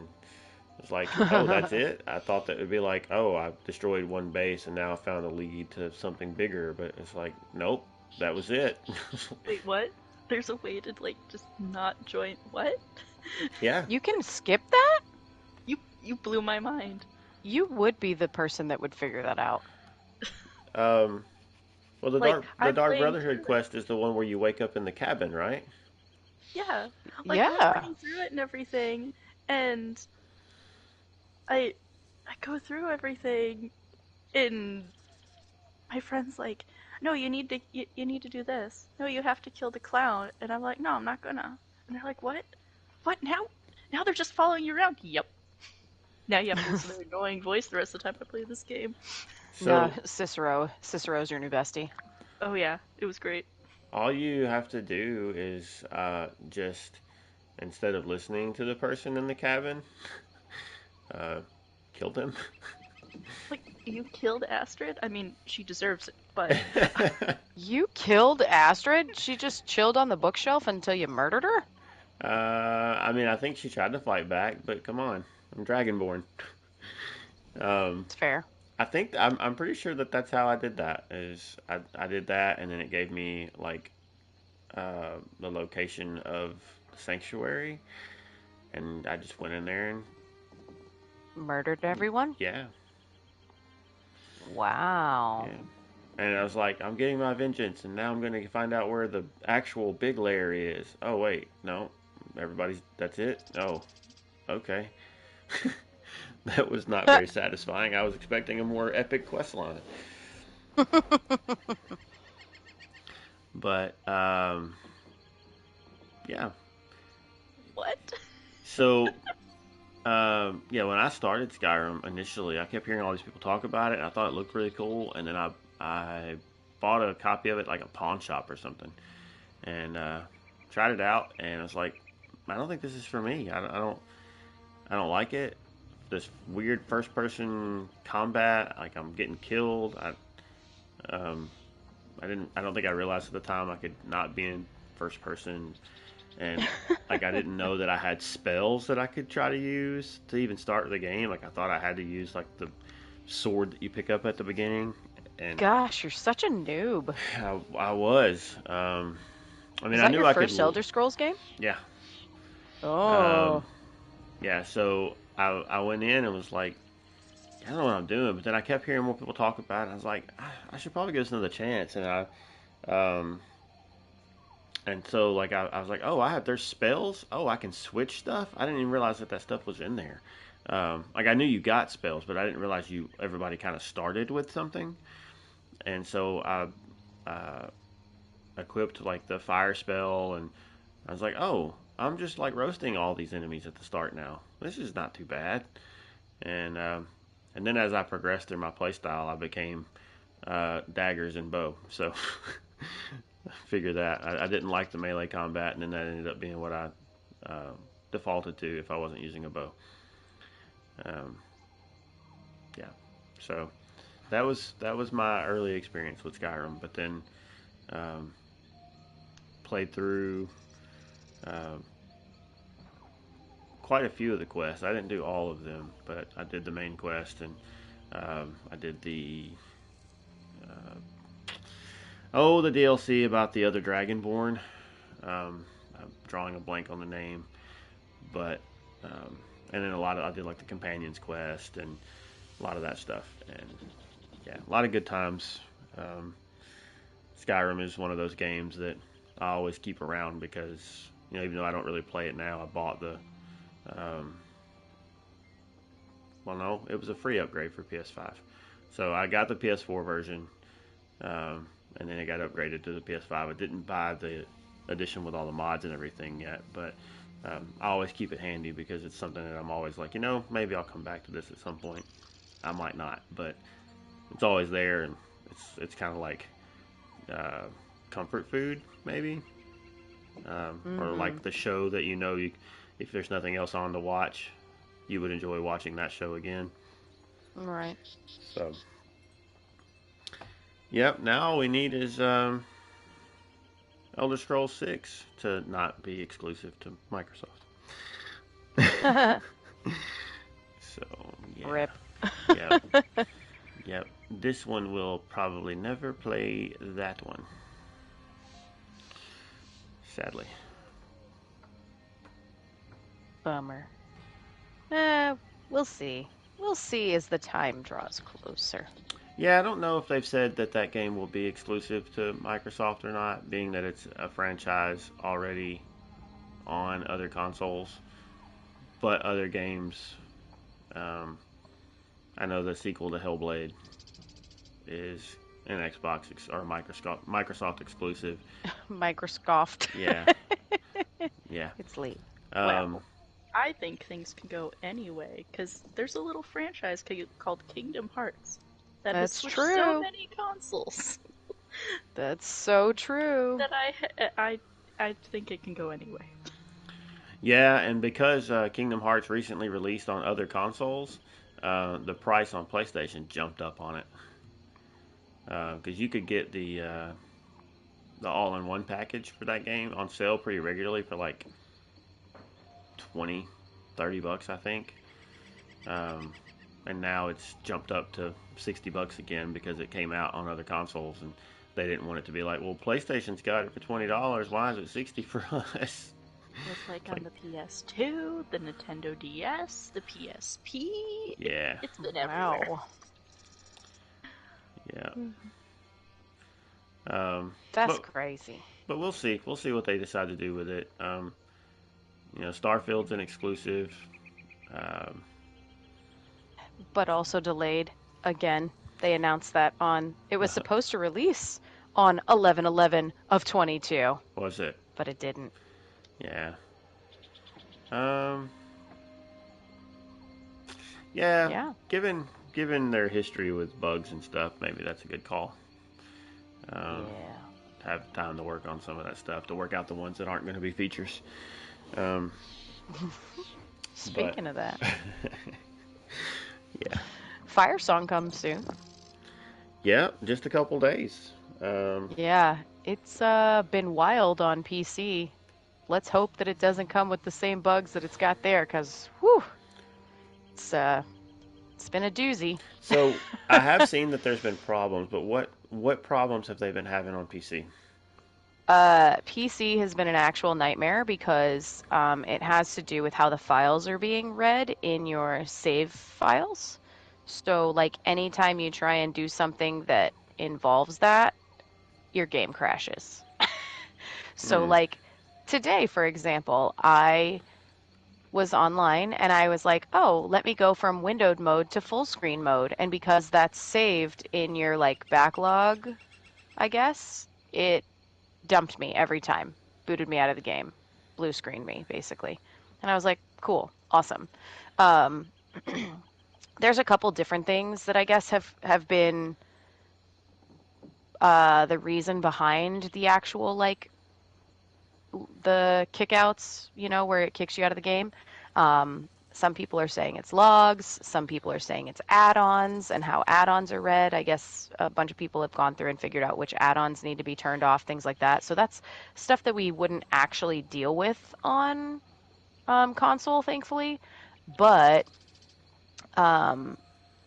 it's like, oh, that's it? I thought that would be like, oh, I destroyed one base and now I found a lead to something bigger. But it's like, nope, that was it. Wait, what? There's a way to, like, just not join... What? Yeah. You can skip that? You blew my mind. You would be the person that would figure that out. Well, the Like, Dark playing Brotherhood quest is the one where you wake up in the cabin, right? Yeah. Like, Yeah. I'm running through it and everything, and I go through everything, and my friend's like, no, you need to do this. No, you have to kill the clown. And I'm like, no, I'm not gonna. And they're like, what? What now? Now they're just following you around. Yep. Now you have to listen to their annoying voice the rest of the time I play this game. No, So Cicero's your new bestie. Oh yeah, it was great. all you have to do is just, instead of listening to the person in the cabin, kill them. Like, you killed Astrid? I mean, she deserves it, but You killed Astrid? She just chilled on the bookshelf until you murdered her? I mean, I think she tried to fight back, but come on, I'm Dragonborn. It's fair. I think I'm pretty sure that that's how I did that. Is I did that, and then it gave me like the location of the sanctuary, and I just went in there and Murdered everyone? yeah, Wow. yeah. And I was like, I'm getting my vengeance, and now I'm going to find out where the actual big lair is. Oh wait, no, that's it. Oh, okay. That was not very satisfying. I was expecting a more epic quest line. But, yeah. what? So, yeah, when I started Skyrim initially, I kept hearing all these people talk about it, and I thought it looked really cool. And then I bought a copy of it like a pawn shop or something, and tried it out, and I was like, I don't think this is for me. I don't like it. This weird first person combat, like I'm getting killed. Um, I don't think I realized at the time I could not be in first person, and like I didn't know that I had spells that I could try to use to even start the game. Like I thought I had to use like the sword that you pick up at the beginning, and Gosh, you're such a noob. I was. I mean, Was I that knew your I could. first Elder Scrolls game? Yeah. Oh. Um, yeah. So I went in and was like, I don't know what I'm doing, but then I kept hearing more people talk about it. And I was like, I should probably give this another chance, um, and so like I was like, oh, there's spells. Oh, I can switch stuff. I didn't even realize that stuff was in there. Like I knew you got spells, but I didn't realize everybody kind of started with something. And so I uh, equipped like the fire spell, and I was like, oh, I'm just like roasting all these enemies at the start now. This is not too bad. And and then as I progressed through my playstyle, I became daggers and bow. So figure that I didn't like the melee combat, and then that ended up being what I uh, defaulted to if I wasn't using a bow. Um, yeah, so that was my early experience with Skyrim. But then um, played through uh, quite a few of the quests. I didn't do all of them, but I did the main quest, and I did uh, the DLC about the other Dragonborn. I'm drawing a blank on the name, but and then I did like the companions quest and a lot of that stuff, and yeah, a lot of good times. Um, Skyrim is one of those games that I always keep around because even though I don't really play it now, I bought the um, well, no, it was a free upgrade for PS5, so I got the PS4 version, and then it got upgraded to the PS5. I didn't buy the edition with all the mods and everything yet, but I always keep it handy because it's something that I'm always like, maybe I'll come back to this at some point. I might not, but it's always there, and it's kind of like uh, comfort food, maybe, or Mm-hmm. like the show that if there's nothing else on to watch, you would enjoy watching that show again. Right. So, yep. Now all we need is Elder Scrolls 6 to not be exclusive to Microsoft. So, yeah. Rip. Yep. Yep. This one will probably never play that one. Sadly. Bummer. We'll see. We'll see as the time draws closer. Yeah, I don't know if they've said that game will be exclusive to Microsoft or not, being that it's a franchise already on other consoles. But other games, um, I know the sequel to Hellblade is an or Microsoft exclusive. Microscoffed. Yeah, yeah. It's late. Um, Well, I think things can go anyway, because there's a little franchise called Kingdom Hearts that has That's switched so true. many consoles That's so true. that I think it can go anyway. yeah, and because Kingdom Hearts recently released on other consoles, the price on PlayStation jumped up on it. Because you could get the all-in-one package for that game on sale pretty regularly for like 20, $30, I think. Um, and now it's jumped up to $60 again because it came out on other consoles, and they didn't want it to be like, well, PlayStation's got it for $20. Why is it 60 for us? It's like It's on like, the PS2, the Nintendo DS, the PSP. yeah, It's been everywhere. Wow. yeah. Um, That's but crazy. but we'll see. We'll see what they decide to do with it. Starfield's an exclusive. Um, But also delayed again. They announced that it was uh, supposed to release on 11/11 of 22, was it? but it didn't. Yeah. Um, yeah, Yeah. given their history with bugs and stuff, maybe that's a good call. Um, Yeah. have time to work on some of that stuff, to work out the ones that aren't going to be features. Um, but Speaking of that, yeah, Fire Song comes soon. yeah, just a couple days. Yeah, it's been wild on PC. Let's hope that it doesn't come with the same bugs that it's got there, cause whew, it's uh it's been a doozy. So I have seen that there's been problems, but what problems have they been having on PC? PC has been an actual nightmare because it has to do with how the files are being read in your save files. So, like, anytime you try and do something that involves that, your game crashes. So, Mm, like, today, for example, I was online and I was like, oh, let me go from windowed mode to full screen mode. And because that's saved in your, like, backlog, I guess, it dumped me every time, booted me out of the game, blue screened me basically, and I was like, cool, awesome. Um, there's a couple different things that I guess have been the reason behind the actual like the kickouts, you know, where it kicks you out of the game. Some people are saying it's logs. Some people are saying it's add-ons and how add-ons are read. I guess a bunch of people have gone through and figured out which add-ons need to be turned off, things like that. So that's stuff that we wouldn't actually deal with on console, thankfully. But um,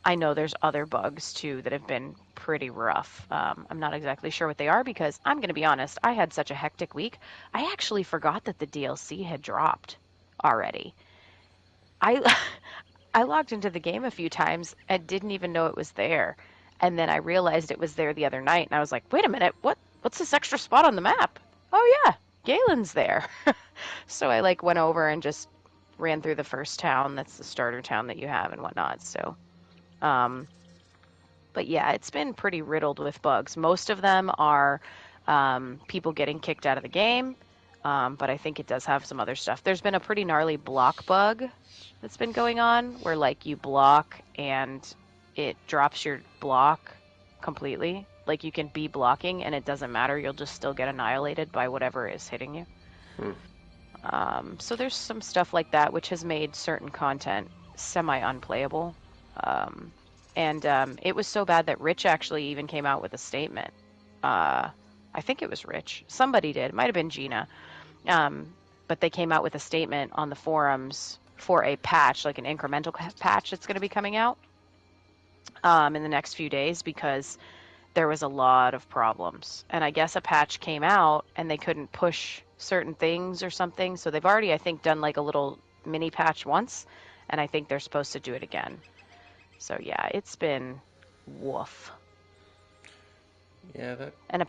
I know there's other bugs too that have been pretty rough. I'm not exactly sure what they are because I'm going to be honest, I had such a hectic week. I actually forgot that the DLC had dropped already. I I logged into the game a few times and didn't even know it was there. And then I realized it was there the other night and I was like, "Wait a minute, what's this extra spot on the map?" Oh yeah, Galen's there. So I like went over and just ran through the first town, that's the starter town that you have and whatnot. So um but yeah, it's been pretty riddled with bugs. Most of them are people getting kicked out of the game, but I think it does have some other stuff. There's been a pretty gnarly block bug that's been going on where, like, you block and it drops your block completely. Like, you can be blocking and it doesn't matter. You'll just still get annihilated by whatever is hitting you. hmm. So there's some stuff like that, which has made certain content semi-unplayable. Um, and it was so bad that Rich actually even came out with a statement. I think it was Rich. Somebody did. It might have been Gina. But they came out with a statement on the forums for a patch, like an incremental patch that's going to be coming out in the next few days because there was a lot of problems. And I guess a patch came out and they couldn't push certain things or something. So they've already, I think, done like a little mini patch once. And I think they're supposed to do it again. So yeah, it's been woof. Yeah, that. And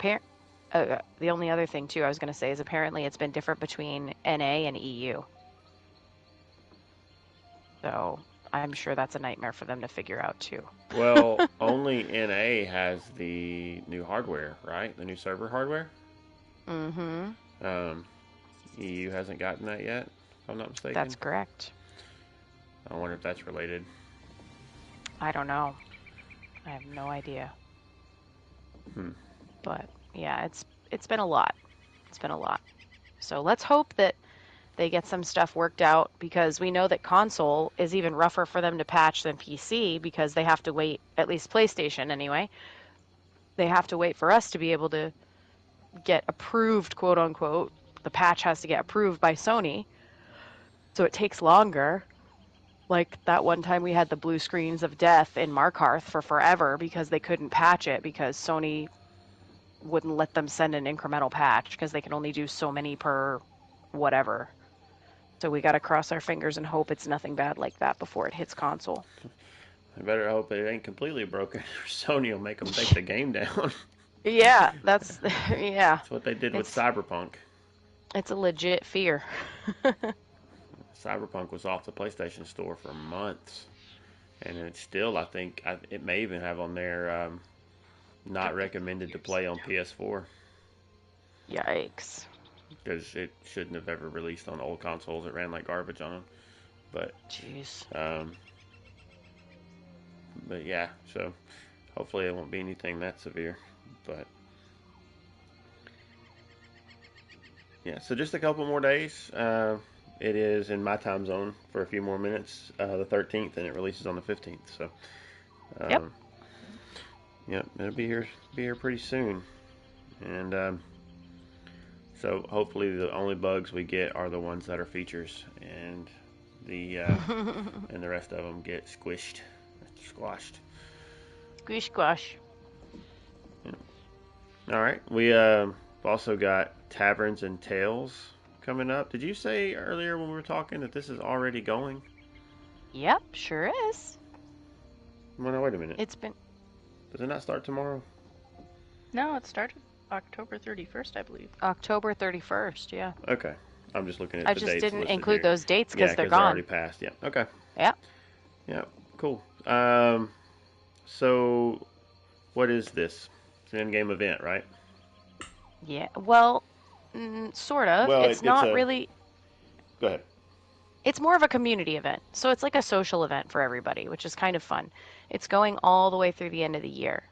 the only other thing too I was going to say is apparently it's been different between NA and EU. So I'm sure that's a nightmare for them to figure out too. Well, only NA has the new hardware, right? The new server hardware. Mm-hmm. Um, EU hasn't gotten that yet, if I'm not mistaken. That's correct. I wonder if that's related. I don't know. I have no idea. Hmm. But yeah, it's been a lot. It's been a lot. So let's hope that they get some stuff worked out because we know that console is even rougher for them to patch than PC because they have to wait, at least PlayStation anyway. They have to wait for us to be able to get approved, quote unquote. The patch has to get approved by Sony. So it takes longer. Like that one time we had the blue screens of death in Markarth for forever because they couldn't patch it because Sony wouldn't let them send an incremental patch because they can only do so many per whatever. So we got to cross our fingers and hope it's nothing bad like that before it hits console. I better hope it ain't completely broken, or Sony will make them take the game down. Yeah, that's yeah. That's what they did with It's Cyberpunk. it's a legit fear. Cyberpunk was off the PlayStation Store for months, and it's still, I think, it may even have on there not recommended to play on PS4. Yikes. because it shouldn't have ever released on old consoles. It ran like garbage on them. But Jeez. um, but yeah, so hopefully it won't be anything that severe. But yeah, so just a couple more days. It is in my time zone for a few more minutes, the 13th, and it releases on the 15th. So, Yep. Yep, it'll be here pretty soon. And so hopefully the only bugs we get are the ones that are features, and the and the rest of them get squashed. Squish squash. Yeah. All right, we also got Taverns and Tales coming up. Did you say earlier when we were talking that this is already going? Yep, sure is. Well, no, wait a minute. It's been Does it not start tomorrow? No, it started October 31st, I believe. October 31st, yeah. Okay. I'm just looking at I the just dates didn't listed include here. those dates because Yeah, they're because they're gone. already passed. Yeah. Okay. Yeah. Yeah. Cool. So what is this? It's an in-game event, right? Yeah. Well, sort of. Well, It's not really. Go ahead. It's more of a community event. So it's like a social event for everybody, which is kind of fun. It's going all the way through the end of the year.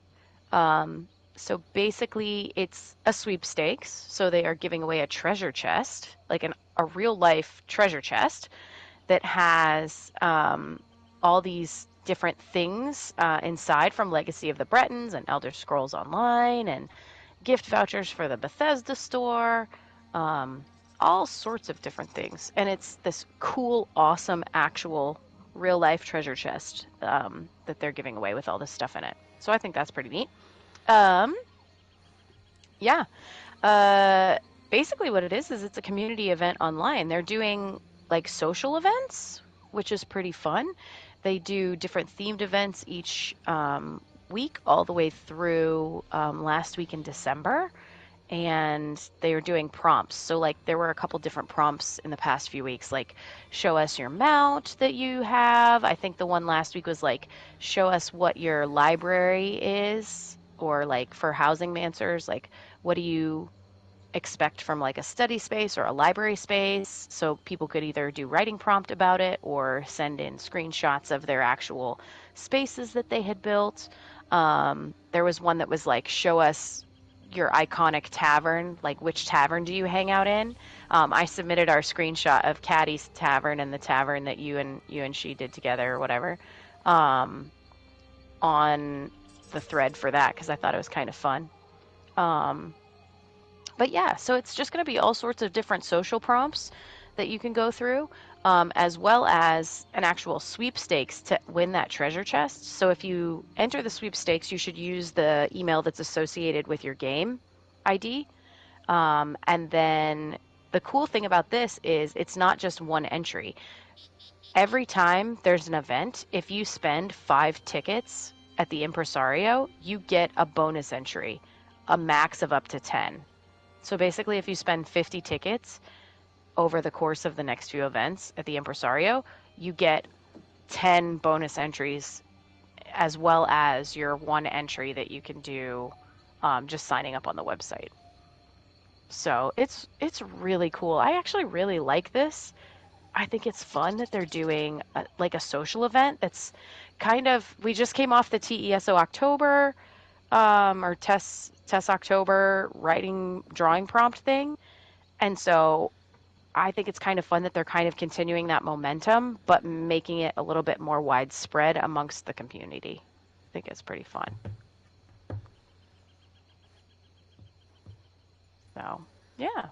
So basically, it's a sweepstakes. So they are giving away a treasure chest, like a real life treasure chest that has all these different things inside from Legacy of the Bretons and Elder Scrolls Online and gift vouchers for the Bethesda store, all sorts of different things. And it's this cool, awesome, actual real life treasure chest that they're giving away with all this stuff in it. So I think that's pretty neat. Yeah. Basically, what it is it's a community event online. They're doing like social events, which is pretty fun. They do different themed events each week, all the way through last week in December. And they are doing prompts. So, like, there were a couple different prompts in the past few weeks, like, show us your mount that you have. I think the one last week was, like, show us what your library is, or, like, for housing mancers, like, what do you expect from, like, a study space or a library space? So people could either do writing prompt about it or send in screenshots of their actual spaces that they had built. There was one that was, like, show us your iconic tavern, like which tavern do you hang out in? I submitted our screenshot of Caddy's tavern and the tavern that you and she did together or whatever on the thread for that because I thought it was kind of fun. But yeah, so it's just going to be all sorts of different social prompts that you can go through, as well as an actual sweepstakes to win that treasure chest. So if you enter the sweepstakes, you should use the email that's associated with your game ID. And then the cool thing about this is it's not just one entry. Every time there's an event, if you spend 5 tickets at the Impresario, you get a bonus entry, a max of up to 10. So basically, if you spend 50 tickets over the course of the next few events at the Impresario, you get 10 bonus entries as well as your one entry that you can do just signing up on the website. So it's really cool. I actually really like this. I think it's fun that they're doing like a social event that's kind of, we just came off the TESO October or TES October drawing prompt thing. And so I think it's kind of fun that they're kind of continuing that momentum, but making it a little bit more widespread amongst the community. I think it's pretty fun. So, yeah.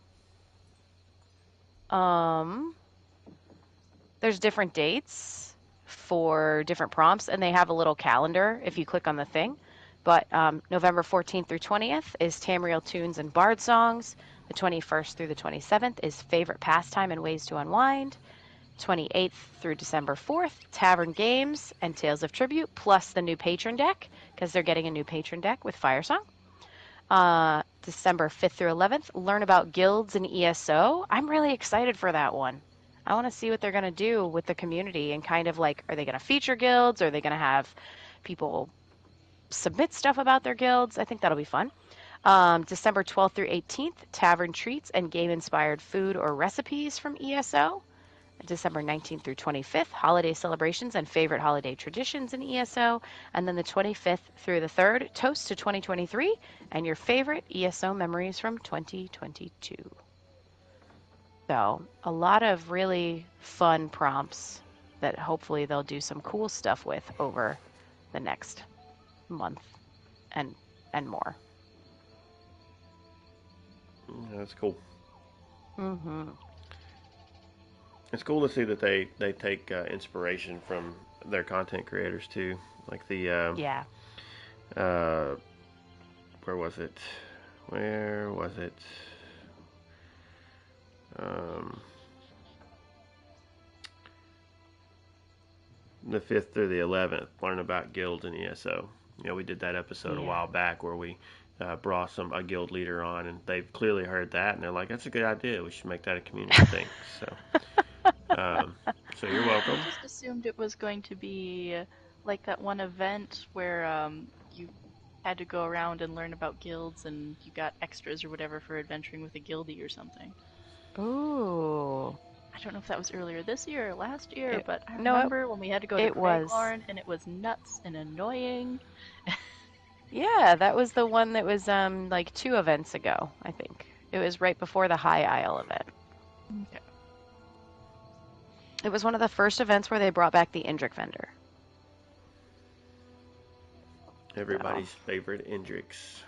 There's different dates for different prompts, and they have a little calendar if you click on the thing. But November 14th through 20th is Tamriel Tunes and Bard Songs. The 21st through the 27th is Favorite Pastime and Ways to Unwind. 28th through December 4th, Tavern Games and Tales of Tribute, plus the new patron deck, because they're getting a new patron deck with Firesong. December 5th through 11th, learn about guilds and ESO. I'm really excited for that one. I want to see what they're going to do with the community and kind of like, are they going to feature guilds? Are they going to have people submit stuff about their guilds? I think that'll be fun. December 12th through 18th, tavern treats and game-inspired food or recipes from ESO. December 19th through 25th, holiday celebrations and favorite holiday traditions in ESO. And then the 25th through the 3rd, toast to 2023 and your favorite ESO memories from 2022. So, a lot of really fun prompts that hopefully they'll do some cool stuff with over the next month and more. Yeah, that's cool. Mm-hmm. It's cool to see that they take inspiration from their content creators too. Like the Yeah. Where was it? Where was it? The 5th through the 11th, learn about guilds and ESO. You know, we did that episode a while back where we brought a guild leader on, and they've clearly heard that, and they're like, "That's a good idea. We should make that a community thing." So you're welcome. I just assumed it was going to be like that one event where you had to go around and learn about guilds, and you got extras or whatever for adventuring with a guildie or something. Ooh. I don't know if that was earlier this year or last year, but I no, remember when we had to go to it was. Craiglorn, and it was nuts and annoying. Yeah, that was the one that was like 2 events ago, I think. It was right before the High Isle event. Okay. It was one of the first events where they brought back the Indrik vendor. Everybody's favorite Indrix.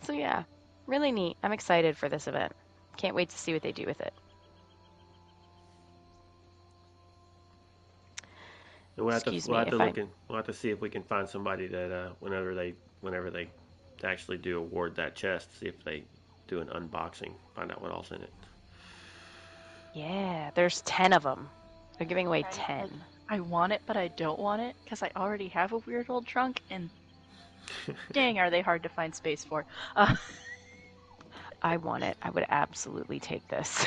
So yeah, really neat. I'm excited for this event. Can't wait to see what they do with it. And we'll have to see if we can find somebody that whenever they actually do award that chest, see if they do an unboxing, find out what all's in it. Yeah, there's 10 of them. They're giving away 10. I want it, but I don't want it because I already have a weird old trunk, and dang, are they hard to find space for. I want it. I would absolutely take this.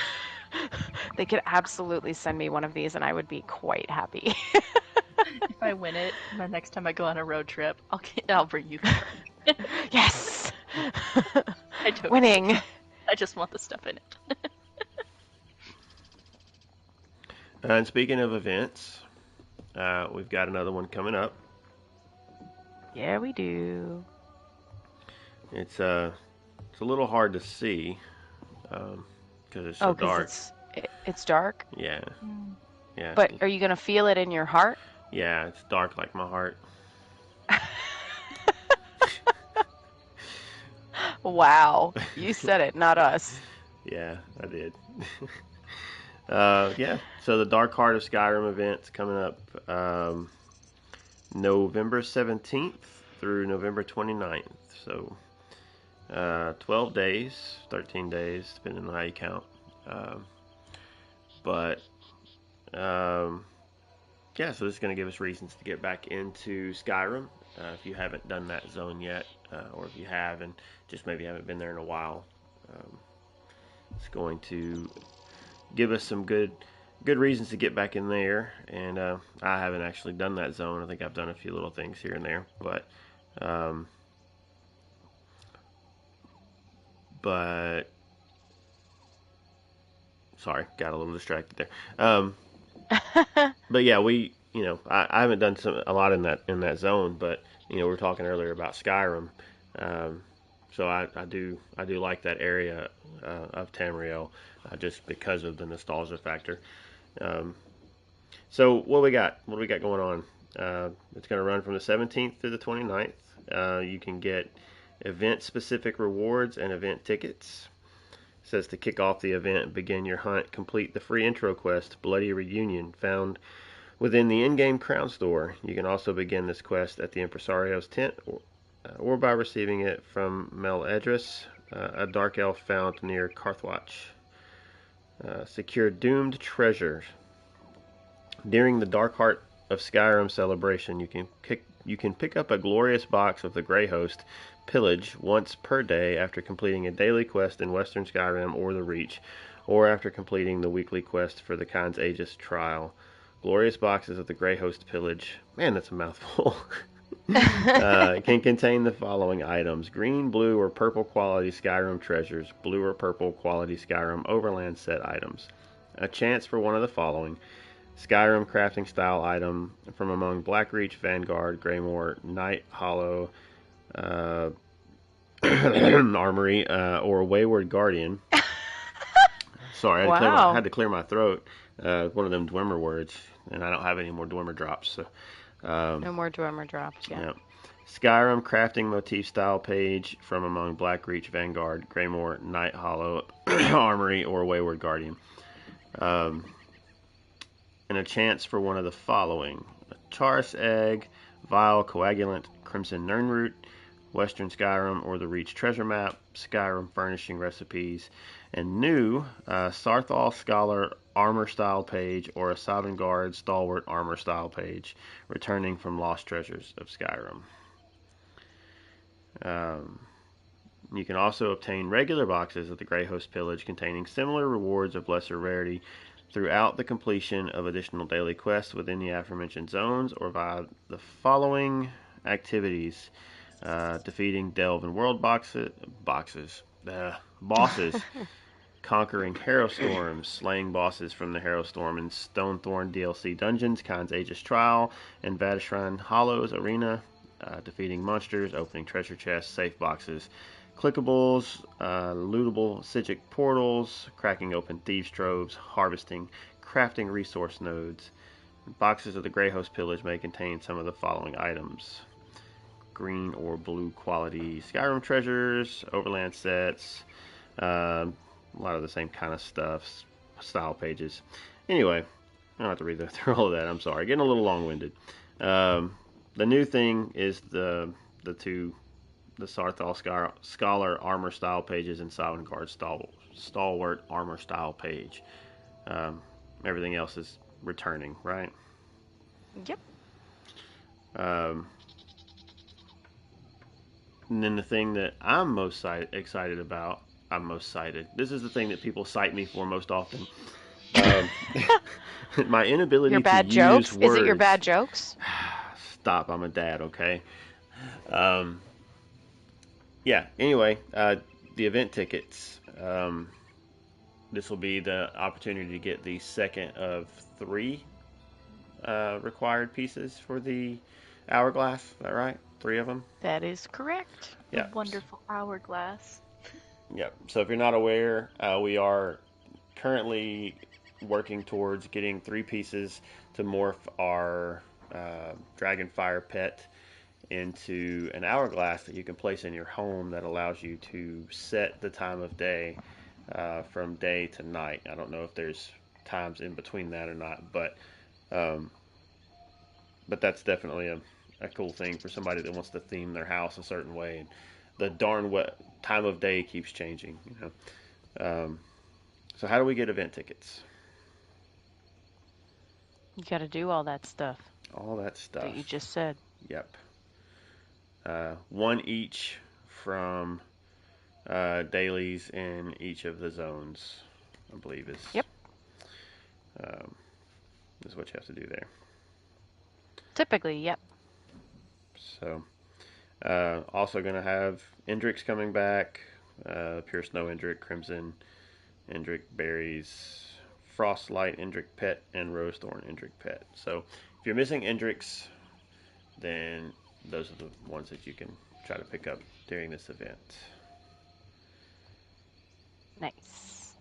They could absolutely send me one of these, and I would be quite happy. If I win it, the next time I go on a road trip, I'll bring you the trunk. Yes! Winning! I just want the stuff in it. And speaking of events, we've got another one coming up. Yeah, we do. It's a little hard to see because it's so dark. It's dark? Yeah. Yeah. But are you going to feel it in your heart? Yeah, it's dark like my heart. Wow. You said it, not us. Yeah, I did. Yeah, so the Dark Heart of Skyrim event's coming up November 17th through November 29th. So 12 days, 13 days, depending on how you count. Yeah, so this is going to give us reasons to get back into Skyrim. If you haven't done that zone yet, or if you have and just maybe haven't been there in a while, it's going to give us some good reasons to get back in there. And I haven't actually done that zone. I think I've done a few little things here and there, but sorry, got a little distracted there. But yeah, I haven't done a lot in that zone, but we were talking earlier about Skyrim, so I do like that area of Tamriel just because of the nostalgia factor. So what do we got? What do we got going on? It's going to run from the 17th through the 29th. You can get event-specific rewards and event tickets. It says to kick off the event, begin your hunt, complete the free intro quest, Bloody Reunion, found within the in-game crown store. You can also begin this quest at the Impresario's tent or by receiving it from Mel Edris, a dark elf found near Carthwatch. Secure doomed treasures. During the Dark Heart of Skyrim celebration, you can pick up a glorious box of the Grey Host pillage once per day after completing a daily quest in Western Skyrim or the Reach, or after completing the weekly quest for the Khan's Aegis trial. Glorious boxes of the Grey Host pillage. Man, that's a mouthful. Can contain the following items: green, blue, or purple quality Skyrim treasures, blue or purple quality Skyrim Overland set items. A chance for one of the following: Skyrim crafting style item from among Blackreach, Vanguard, Greymoor, Night Hollow, uh, Armory, or Wayward Guardian. Sorry, I Wow. had to clear my throat. One of them Dwemer words, and I don't have any more Dwemer drops. So, No more Dwemer drops, yeah. yeah. Skyrim crafting motif style page from among Blackreach, Vanguard, Greymoor, Night Hollow, Armory, or Wayward Guardian. Um, and a chance for one of the following: a Charis Egg, Vile Coagulant, Crimson Nirnroot, Western Skyrim, or the Reach Treasure Map, Skyrim Furnishing Recipes, and new Sarthal Scholar Armor Style page or a Sovngarde Stalwart Armor Style page, returning from Lost Treasures of Skyrim. Um, you can also obtain regular boxes of the Grey Host Pillage containing similar rewards of lesser rarity throughout the completion of additional daily quests within the aforementioned zones or via the following activities: defeating Delve and World bosses, conquering Harrowstorms, slaying bosses from the Harrowstorm and Stonethorn DLC dungeons, Khan's Aegis Trial, and Vadashran Hollows Arena, defeating monsters, opening treasure chests, safe boxes, clickables, lootable Psijic portals, cracking open thieves' troves, harvesting, crafting resource nodes. Boxes of the Grey Host Pillage may contain some of the following items: green or blue quality Skyrim treasures, overland sets, a lot of the same kind of stuff, style pages. Anyway, I don't have to read through all of that. I'm sorry, getting a little long-winded. The new thing is the Sarthal Scholar Armor Style pages and Sovngarde Stalwart Armor Style page. Everything else is returning, right? Yep. Um, and then the thing that I'm most excited about, This is the thing that people cite me for most often. My inability Your to bad use jokes? words. Is it your bad jokes? Stop! I'm a dad, okay? Um, yeah. Anyway, the event tickets. This will be the opportunity to get the second of 3 required pieces for the hourglass. Is that right? 3 of them. That is correct. The Yeah. wonderful hourglass. Yep. So if you're not aware, we are currently working towards getting 3 pieces to morph our Dragonfire pet into an hourglass that you can place in your home that allows you to set the time of day from day to night. I don't know if there's times in between that or not, um, but that's definitely a cool thing for somebody that wants to theme their house a certain way. And the darn what time of day keeps changing, you know. So how do we get event tickets? You got to do all that stuff All that stuff. that you just said. Yep. 1 each from dailies in each of the zones, I believe Yep. is what you have to do there. Typically, yep. So, also going to have Indrix coming back, Pure Snow Indrik, Crimson Indrik, Berries, Frostlight Indrik Pet, and Rosethorn Indrik Pet. So, if you're missing Indrix, then those are the ones that you can try to pick up during this event. Nice.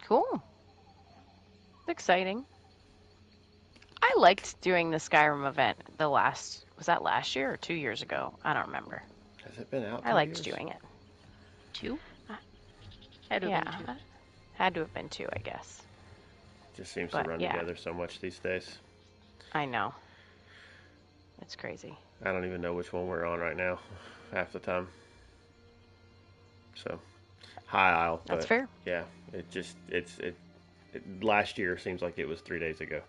Cool. It's exciting. I liked doing the Skyrim event was that last year or 2 years ago? I don't remember. Has it been out? I liked doing it. 2? Had to have been 2. Had to have been 2, I guess. Just seems to run together so much these days. I know. It's crazy. I don't even know which one we're on right now, half the time. So, High Isle. That's fair. Yeah, last year seems like it was 3 days ago.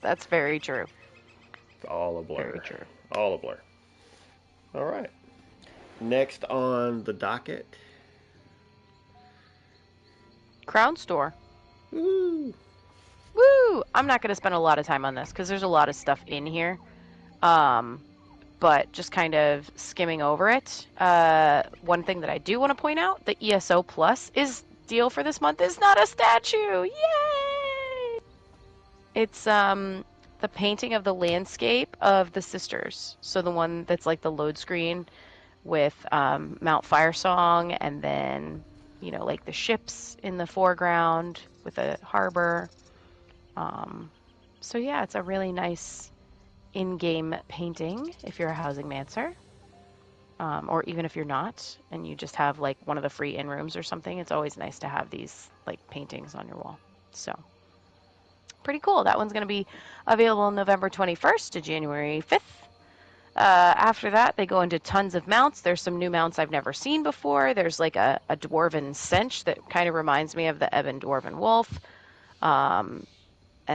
That's very true. It's all a blur. Very true. All a blur. All right. Next on the docket. Crown Store. Woo! Woo! Woo! I'm not going to spend a lot of time on this because there's a lot of stuff in here. But just kind of skimming over it. One thing that I do want to point out, the ESO Plus deal for this month is not a statue. Yay! It's the painting of the landscape of the sisters. So the one that's like the load screen with Mount Firesong, and then, you know, like the ships in the foreground with a harbor. So yeah, it's a really nice in-game painting if you're a housing mancer. Or even if you're not and you just have like one of the free in-rooms or something, it's always nice to have these like paintings on your wall. So pretty cool. That one's going to be available November 21st to January 5th. After that, they go into tons of mounts. There's some new mounts I've never seen before. There's like a dwarven cinch that kind of reminds me of the Ebon Dwarven Wolf, and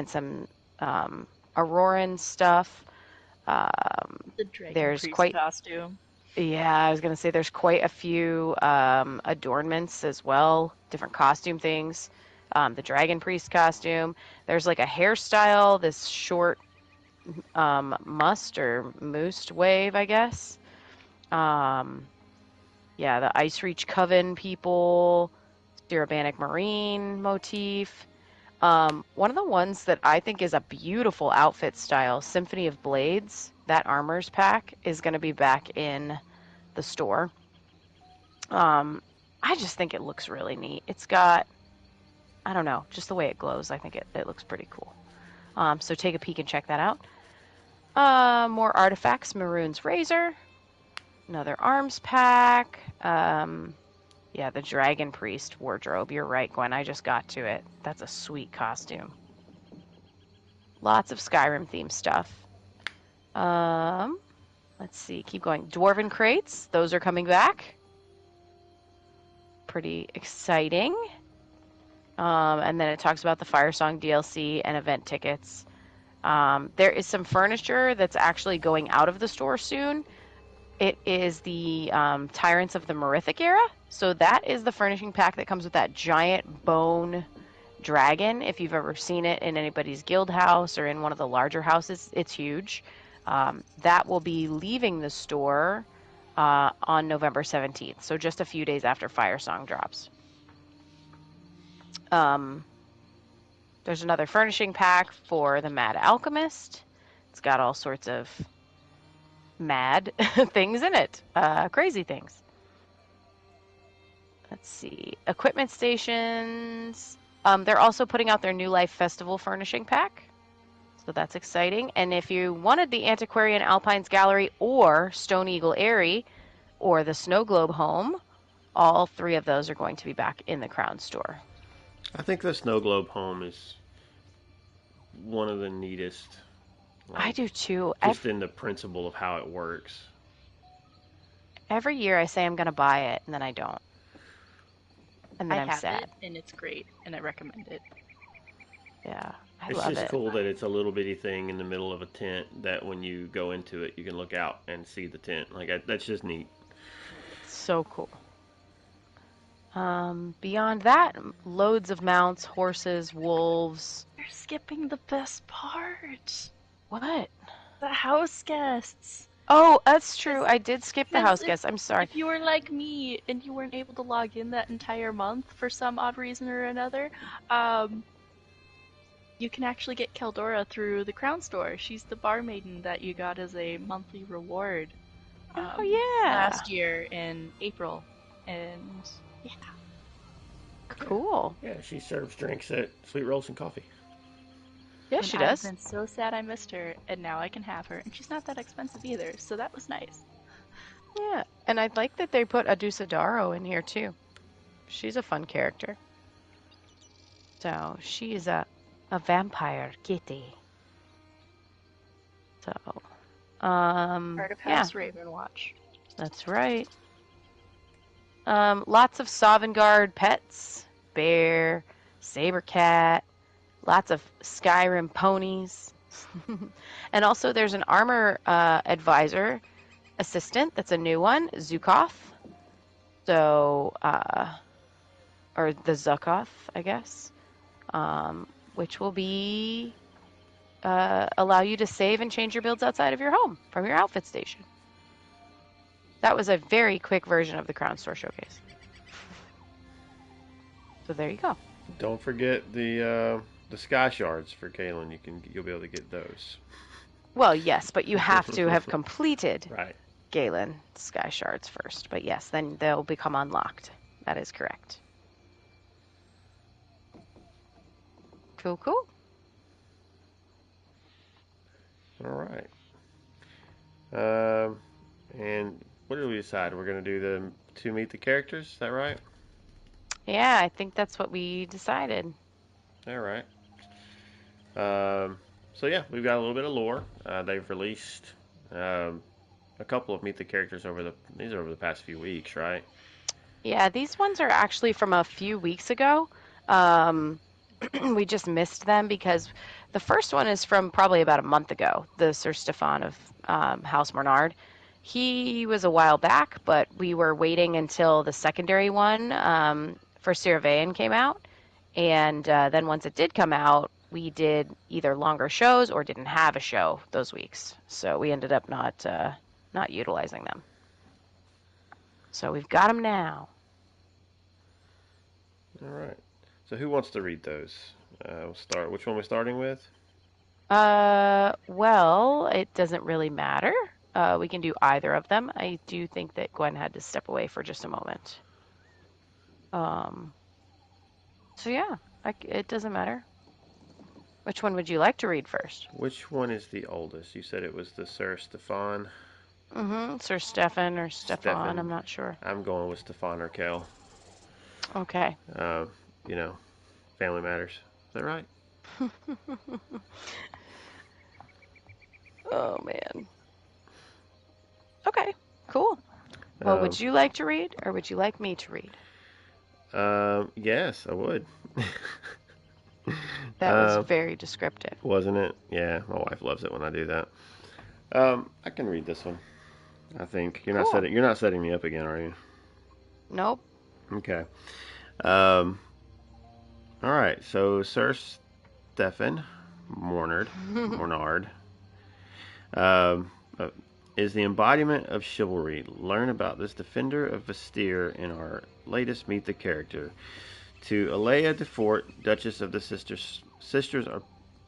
some Auroran stuff. The Dragon There's Priest costume. Yeah, I was going to say there's quite a few adornments as well, different costume things. The Dragon Priest costume. There's like a hairstyle, this short must or moose wave, I guess. Yeah, the Ice Reach Coven people, Dirabanic Marine motif. One of the ones that I think is a beautiful outfit style, Symphony of Blades, that armors pack is going to be back in the store. I just think it looks really neat. It's got, I don't know, just the way it glows. I think it looks pretty cool. So take a peek and check that out. More artifacts, Maroon's Razor, another arms pack. Yeah, the Dragon Priest wardrobe. You're right, Gwen. I just got to it. That's a sweet costume. Lots of Skyrim themed stuff. Let's see. Keep going. Dwarven crates. Those are coming back. Pretty exciting. And then it talks about the Firesong DLC and event tickets. There is some furniture that's actually going out of the store soon. It is the Tyrants of the Merithic era. So that is the furnishing pack that comes with that giant bone dragon. If you've ever seen it in anybody's guild house or in one of the larger houses, it's huge. That will be leaving the store on November 17th. So just a few days after Firesong drops. There's another furnishing pack for the Mad Alchemist. It's got all sorts of mad things in it. Crazy things. Let's see. Equipment stations. They're also putting out their New Life Festival furnishing pack. So that's exciting. And if you wanted the Antiquarian Alpines Gallery or Stone Eagle Airy or the Snow Globe Home, all three of those are going to be back in the Crown store. I think the Snow Globe Home is one of the neatest. I do too. Just in the principle of how it works. Every year I say I'm going to buy it, and then I don't. And then I'm sad. It, and it's great, and I recommend it. Yeah, I it's love it. It's just cool that it's a little bitty thing in the middle of a tent that when you go into it, you can look out and see the tent. Like, that's just neat. So cool. Beyond that, loads of mounts, horses, wolves. You're skipping the best part. What? The house guests. Oh, that's true. I did skip the house guests. I'm sorry. If you were like me and you weren't able to log in that entire month for some odd reason or another, you can actually get Keldora through the Crown Store. She's the barmaiden that you got as a monthly reward. Oh, yeah. Last year in April. And yeah. Cool. Yeah, she serves drinks at Sweet Rolls and Coffee. Yeah, she does. I've been so sad I missed her, and now I can have her. And she's not that expensive either, so that was nice. Yeah, and I'd like that they put Adusadaro in here too. She's a fun character. So she is a vampire kitty. So, Part of House Ravenwatch. That's right. Lots of Sovngarde pets, bear, saber cat, lots of Skyrim ponies. And also there's an armor advisor assistant that's a new one, Zukoth. So, or the Zukoth, I guess, which will be allow you to save and change your builds outside of your home from your outfit station. That was a very quick version of the Crown Store Showcase. So there you go. Don't forget the sky shards for Kaylin. You'll be able to get those. Well, yes, but you have to have completed Right. Galen Sky Shards first. But yes, then they'll become unlocked. That is correct. Cool. All right. And what did we decide? We're going to do the to meet the characters. Is that right? Yeah, I think that's what we decided. All right. So yeah, we've got a little bit of lore. They've released a couple of meet the characters over the past few weeks, right? Yeah, these ones are actually from a few weeks ago. We just missed them because the first one is from probably about a month ago, the Sir Stefan of House Mornard. He was a while back, but we were waiting until the secondary one for Sirvain came out. And then once it did come out, we did either longer shows or didn't have a show those weeks. So we ended up not utilizing them. So we've got them now. All right. So who wants to read those? We'll start. Which one are we starting with? Well, it doesn't really matter. We can do either of them. I do think that Gwen had to step away for just a moment. So yeah, it doesn't matter. Which one would you like to read first? Which one is the oldest? You said it was the Sir Stefan. Sir Stefan or Stefan, Stefan. I'm not sure. I'm going with Stefan or Kel. Okay. Family matters. Is that right? Oh, man. Okay, cool. Well, would you like to read, or would you like me to read? Yes, I would. That was very descriptive. Wasn't it? Yeah, my wife loves it when I do that. I can read this one. I think you're not setting me up again, are you? Nope. Okay. All right. So Sir Stefan Mornard is the embodiment of chivalry. Learn about this defender of Vestir in our latest Meet the Character. To Alea de Fort, Duchess of the Sisters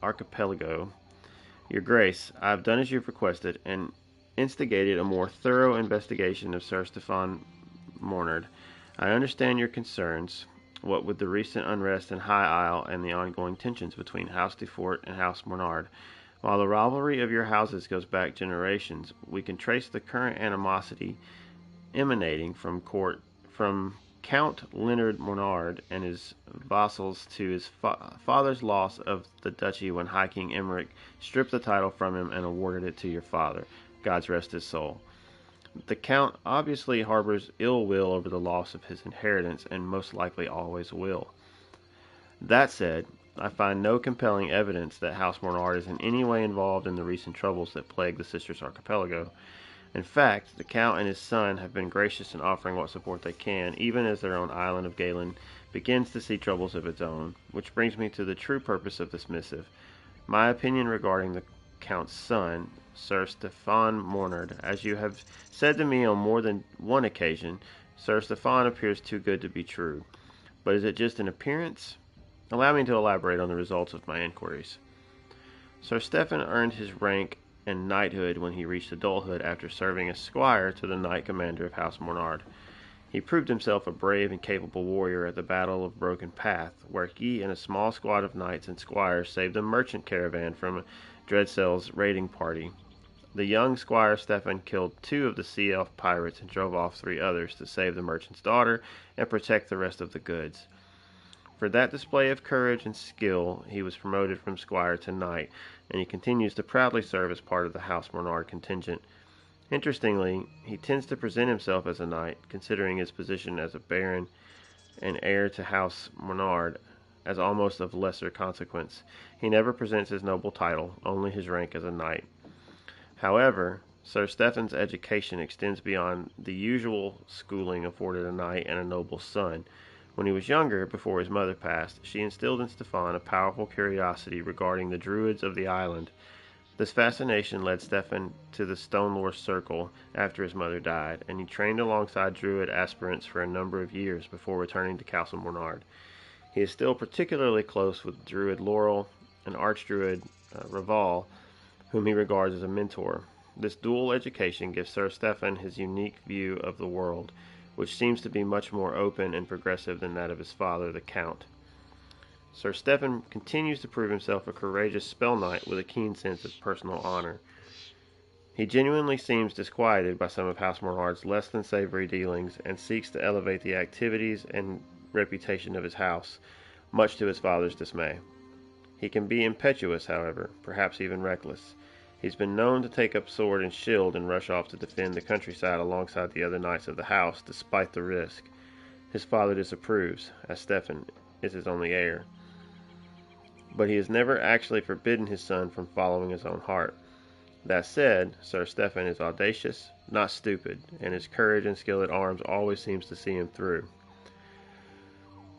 Archipelago, Your Grace, I have done as you've requested and instigated a more thorough investigation of Sir Stefan Mornard. I understand your concerns, what with the recent unrest in High Isle and the ongoing tensions between House de Fort and House Mornard. While the rivalry of your houses goes back generations, we can trace the current animosity emanating from Count Leonard Mornard and his vassals to his father's loss of the duchy when High King Emmerich stripped the title from him and awarded it to your father. God's rest his soul. The Count obviously harbors ill will over the loss of his inheritance and most likely always will. That said, I find no compelling evidence that House Mornard is in any way involved in the recent troubles that plague the Sisters Archipelago. In fact, the Count and his son have been gracious in offering what support they can, even as their own island of Galen begins to see troubles of its own, which brings me to the true purpose of this missive. My opinion regarding the Count's son, Sir Stefan Mornard. As you have said to me on more than one occasion, Sir Stefan appears too good to be true. But is it just an appearance? Allow me to elaborate on the results of my inquiries. Sir Stefan earned his rank and knighthood when he reached adulthood after serving as squire to the knight commander of House Mornard. He proved himself a brave and capable warrior at the Battle of Broken Path, where he and a small squad of knights and squires saved a merchant caravan from Dreadsel's raiding party. The young Squire Stefan killed 2 of the sea elf pirates and drove off 3 others to save the merchant's daughter and protect the rest of the goods. For that display of courage and skill, he was promoted from squire to knight, and he continues to proudly serve as part of the House Mornard contingent. Interestingly, he tends to present himself as a knight, considering his position as a baron and heir to House Mornard as almost of lesser consequence. He never presents his noble title, only his rank as a knight. However, Sir Stefan's education extends beyond the usual schooling afforded a knight and a noble's son. When he was younger, before his mother passed, she instilled in Stefan a powerful curiosity regarding the druids of the island. This fascination led Stefan to the Stonelore Circle after his mother died, and he trained alongside druid aspirants for a number of years before returning to Castle Mornard. He is still particularly close with Druid Laurel and Archdruid Raval, whom he regards as a mentor. This dual education gives Sir Stefan his unique view of the world, which seems to be much more open and progressive than that of his father, the Count. Sir Stefan continues to prove himself a courageous spell knight with a keen sense of personal honor. He genuinely seems disquieted by some of House Mornard's less than savory dealings and seeks to elevate the activities and reputation of his house, much to his father's dismay. He can be impetuous, however, perhaps even reckless. He's been known to take up sword and shield and rush off to defend the countryside alongside the other knights of the house, despite the risk. His father disapproves, as Stefan is his only heir. But he has never actually forbidden his son from following his own heart. That said, Sir Stefan is audacious, not stupid, and his courage and skill at arms always seems to see him through.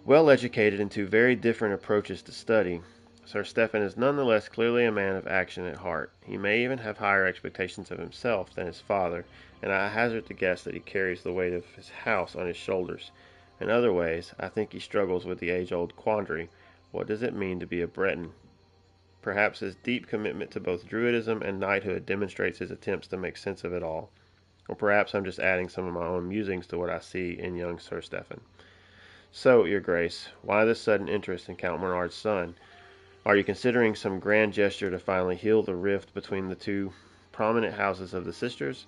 Well educated in two very different approaches to study, Sir Stefan is nonetheless clearly a man of action at heart. He may even have higher expectations of himself than his father, and I hazard to guess that he carries the weight of his house on his shoulders. In other ways, I think he struggles with the age-old quandary: what does it mean to be a Breton? Perhaps his deep commitment to both druidism and knighthood demonstrates his attempts to make sense of it all. Or perhaps I'm just adding some of my own musings to what I see in young Sir Stefan. So, Your Grace, why this sudden interest in Count Bernard's son? Are you considering some grand gesture to finally heal the rift between the two prominent houses of the sisters?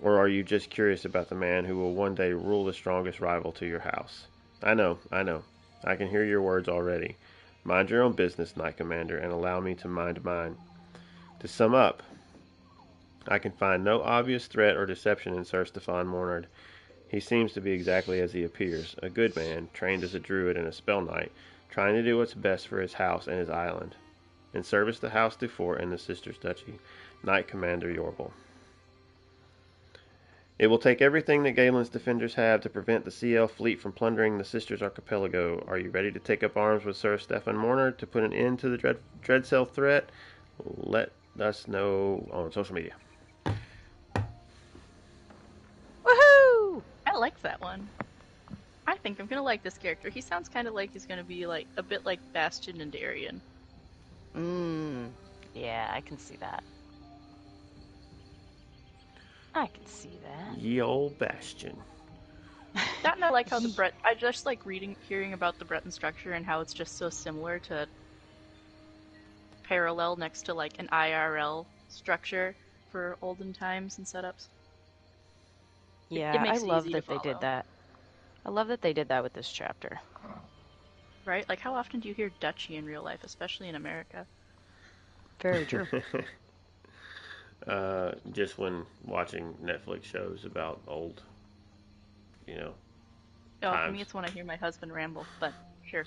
Or are you just curious about the man who will one day rule the strongest rival to your house? I know. I can hear your words already. Mind your own business, Knight Commander, and allow me to mind mine. To sum up, I can find no obvious threat or deception in Sir Stefan Mornard. He seems to be exactly as he appears, a good man, trained as a druid and a spell knight, trying to do what's best for his house and his island. In service to House Dufour and the Sisters' Duchy, Knight Commander Yorble. It will take everything that Galen's defenders have to prevent the Sea Elf fleet from plundering the Sisters' Archipelago. Are you ready to take up arms with Sir Stefan Mornard to put an end to the Dreadcell threat? Let us know on social media. Woohoo! I like that one. I think I'm gonna like this character. He sounds kind of like he's gonna be like a bit like Bastion and Darien. Yeah, I can see that. I can see that. Ye old Bastion. That and I like how I just like hearing about the Breton structure and how it's just so similar to parallel next to like an IRL structure for olden times and setups. Yeah, it I makes it love easy that to they did follow. that. I love that they did that with this chapter. Right? Like, how often do you hear duchy in real life, especially in America? Very true. Just when watching Netflix shows about old, Oh, times. for me it's when I hear my husband ramble, but sure.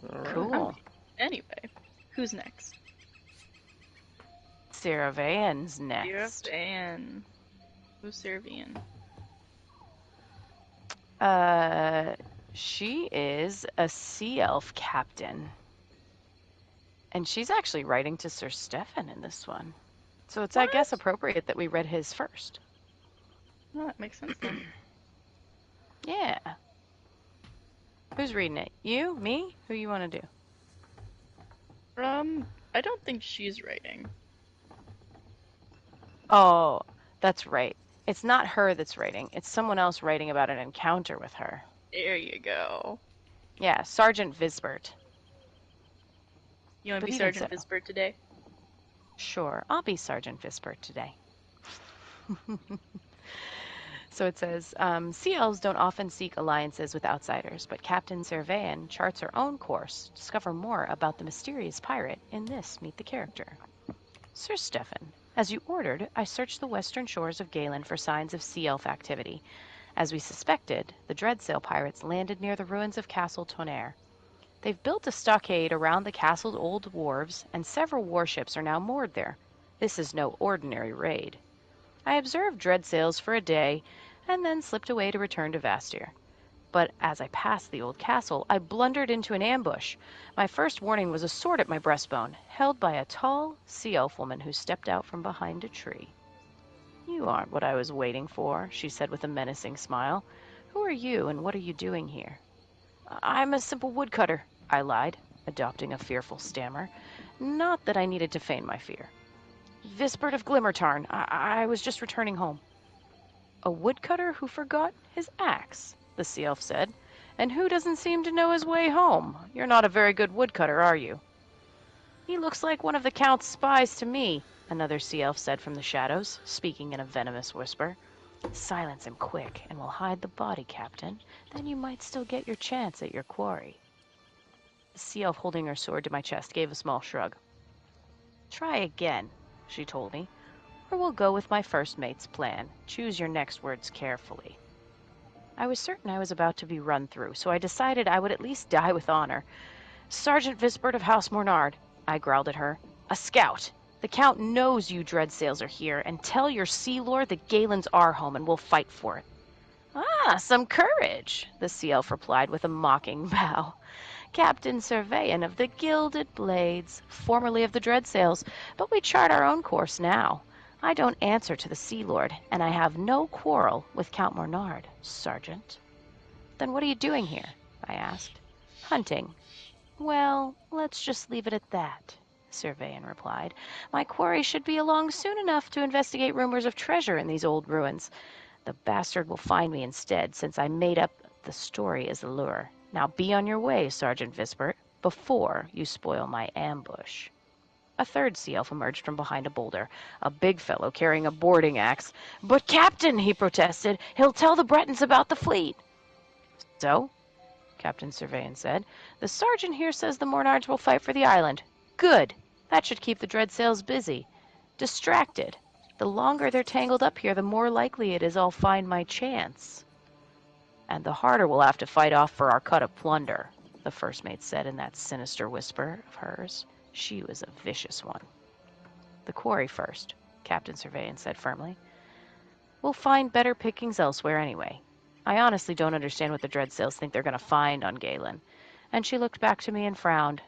All right. Cool. Anyway, who's next? Sarah Van's next. Van. Who's Servian? She is a sea elf captain. And she's actually writing to Sir Stefan in this one. So it's, I guess, appropriate that we read his first. No, that makes sense then. Yeah. Who's reading it? You? Me? Who you want to do? I don't think she's writing. Oh, that's right. It's not her that's writing. It's someone else writing about an encounter with her. There you go. Yeah, Sergeant Visbert. You want to But be even Sergeant so- Visbert today? Sure, I'll be Sergeant Visbert today. So it says, sea elves don't often seek alliances with outsiders, but Captain Servain charts her own course. Discover more about the mysterious pirate in this Meet the Character. Sir Stefan, as you ordered, I searched the western shores of Galen for signs of sea elf activity. As we suspected, the Dreadsail pirates landed near the ruins of Castle Tonnerre. They've built a stockade around the castle's old wharves, and several warships are now moored there. This is no ordinary raid. I observed Dreadsails for a day, and then slipped away to return to Vastir. But as I passed the old castle, I blundered into an ambush. My first warning was a sword at my breastbone, held by a tall sea-elf woman who stepped out from behind a tree. "You aren't what I was waiting for," she said with a menacing smile. "Who are you, and what are you doing here?" "I'm a simple woodcutter," I lied, adopting a fearful stammer. Not that I needed to feign my fear. "Vispert of Glimmertarn. I was just returning home." "A woodcutter who forgot his axe," the sea elf said. "And who doesn't seem to know his way home? You're not a very good woodcutter, are you?" "He looks like one of the Count's spies to me," another sea elf said from the shadows, speaking in a venomous whisper. "Silence him quick, and we'll hide the body, Captain. Then you might still get your chance at your quarry." The sea elf holding her sword to my chest gave a small shrug. "Try again," she told me, "or we'll go with my first mate's plan. Choose your next words carefully." I was certain I was about to be run through, so I decided I would at least die with honor. "Sergeant Vispert of House Mornard," I growled at her. "A scout. The Count knows you Dreadsails are here, and tell your sea lord that Galen's our home and we'll fight for it." "Ah, some courage," the sea elf replied with a mocking bow. "Captain Surveyan of the Gilded Blades, formerly of the Dreadsails, but we chart our own course now. I don't answer to the Sea Lord, and I have no quarrel with Count Mornard, Sergeant." "Then what are you doing here?" I asked. "Hunting." "Well, let's just leave it at that," Surveyan replied. "My quarry should be along soon enough to investigate rumors of treasure in these old ruins. The bastard will find me instead, since I made up the story as a lure. Now be on your way, Sergeant Vispert, before you spoil my ambush." A third sea elf emerged from behind a boulder, a big fellow carrying a boarding axe. "But, Captain," he protested, "he'll tell the Bretons about the fleet." "So?" Captain Surveyan said. "The sergeant here says the Mornards will fight for the island. Good. That should keep the Dreadsails busy. Distracted. The longer they're tangled up here, the more likely it is I'll find my chance. And the harder we'll have to fight off for our cut of plunder," the first mate said in that sinister whisper of hers. She was a vicious one. "The quarry first," Captain Surveyan said firmly. "We'll find better pickings elsewhere anyway. I honestly don't understand what the Dreadsails think they're going to find on Galen." And she looked back to me and frowned.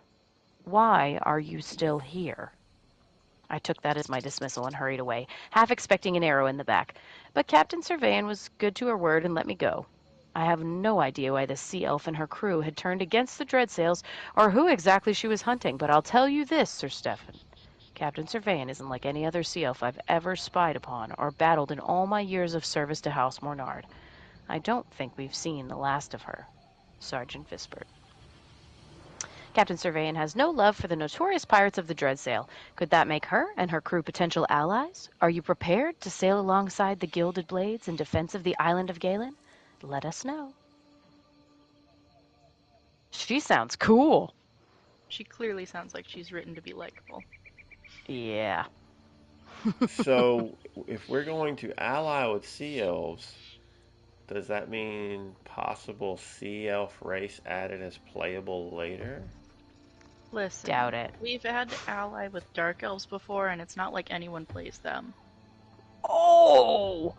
"Why are you still here?" I took that as my dismissal and hurried away, half expecting an arrow in the back. But Captain Surveyan was good to her word and let me go. I have no idea why the sea elf and her crew had turned against the Dreadsails, or who exactly she was hunting, but I'll tell you this, Sir Stephen. Captain Surveyan isn't like any other sea elf I've ever spied upon or battled in all my years of service to House Mornard. I don't think we've seen the last of her. Sergeant Vispert. Captain Surveyan has no love for the notorious pirates of the Dreadsail. Could that make her and her crew potential allies? Are you prepared to sail alongside the Gilded Blades in defense of the island of Galen? Let us know. She sounds cool. She clearly sounds like she's written to be likable. Yeah. So, if we're going to ally with sea elves, does that mean possible sea elf race added as playable later? Listen, Doubt it. we've had to ally with dark elves before, and it's not like anyone plays them. Oh!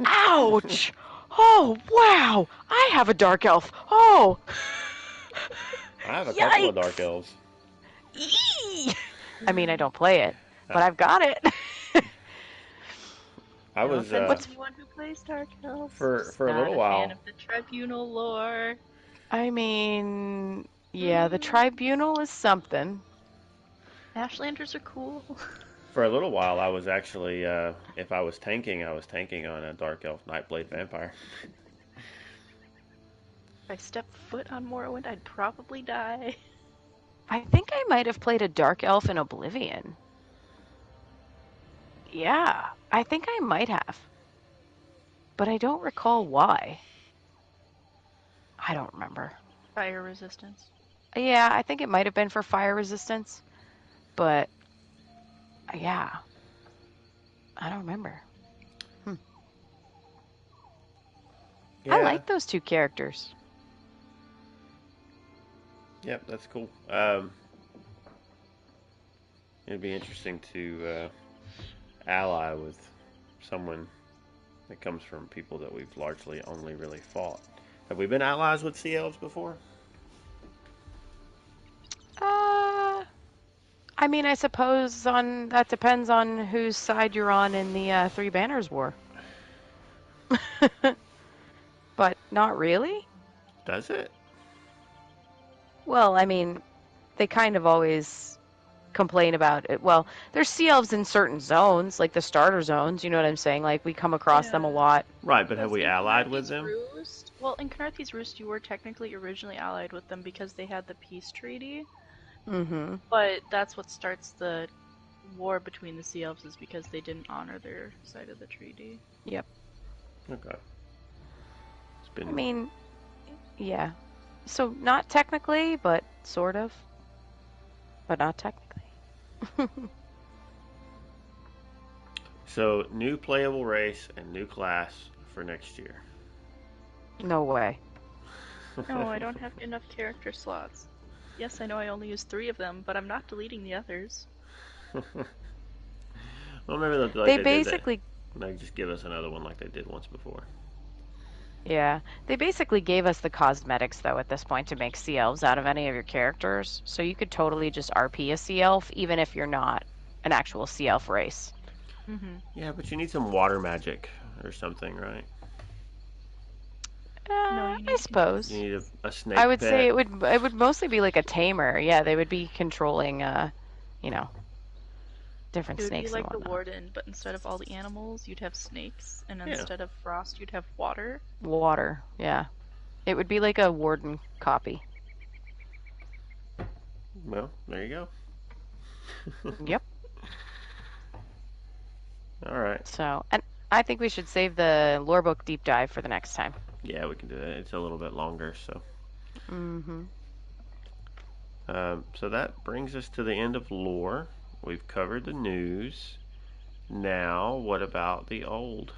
Ouch! Oh, wow! I have a dark elf. Oh! I have a couple of dark Yikes! elves. Eee! I mean, I don't play it, but Uh, I've got it. I No was offense to anyone who plays dark elves. for Just a not little a fan while. of the tribunal lore. I mean, yeah, the tribunal is something. Ashlanders are cool. For a little while, I was actually, if I was tanking on a dark elf nightblade vampire. If I step foot on Morrowind, I'd probably die. I think I might have played a dark elf in Oblivion. Yeah, I think I might have. But I don't recall why. I don't remember. Fire resistance. Yeah, I think it might have been for fire resistance. But, yeah, I don't remember. I Yeah, like those two characters. yep, that's cool. It'd be interesting to ally with someone that comes from people that we've largely only really fought. Have we been allies with sea elves before? Uh, I mean, I suppose that depends on whose side you're on in the Three Banners War. But not really. Does it? Well, I mean, they kind of always complain about it. Well, there's sea elves in certain zones, like the starter zones. You know what I'm saying? Like we come across them a Yeah. lot. Right, but have Because we in allied with Canarthy's them? Roost, well, in Canarthy's Roost, you were technically originally allied with them because they had the peace treaty. Mm-hmm. But that's what starts the war between the Sea Elves is because they didn't honor their side of the treaty. Yep. Okay. It's I been mean, yeah. So not technically, but sort of. But not technically. so new playable race and new class for next year. No way. No, I don't have enough character slots. Yes, I know I only use 3 of them, but I'm not deleting the others. Well, maybe they'll do like They they basically, did that. They just give us another one like they did once before. yeah, they basically gave us the cosmetics though at this point to make sea elves out of any of your characters. So you could totally just RP a sea elf even if you're not an actual sea elf race. Mm-hmm. Yeah, but you need some water magic or something, right? No, you I need to suppose. You need a snake I would pet. say it would mostly be like a tamer. Yeah, they would be controlling you know, different It would be snakes and like the whatnot. Warden, but instead of all the animals, you'd have snakes, and Yeah. instead of frost, you'd have water. Water, yeah. It would be like a warden copy. Well, there you go. Yep. All right. So, and I think we should save the lore book deep dive for the next time. Yeah, we can do that. It's a little bit longer, so. Mm-hmm. So that brings us to the end of lore. We've covered the news. Now, what about the old?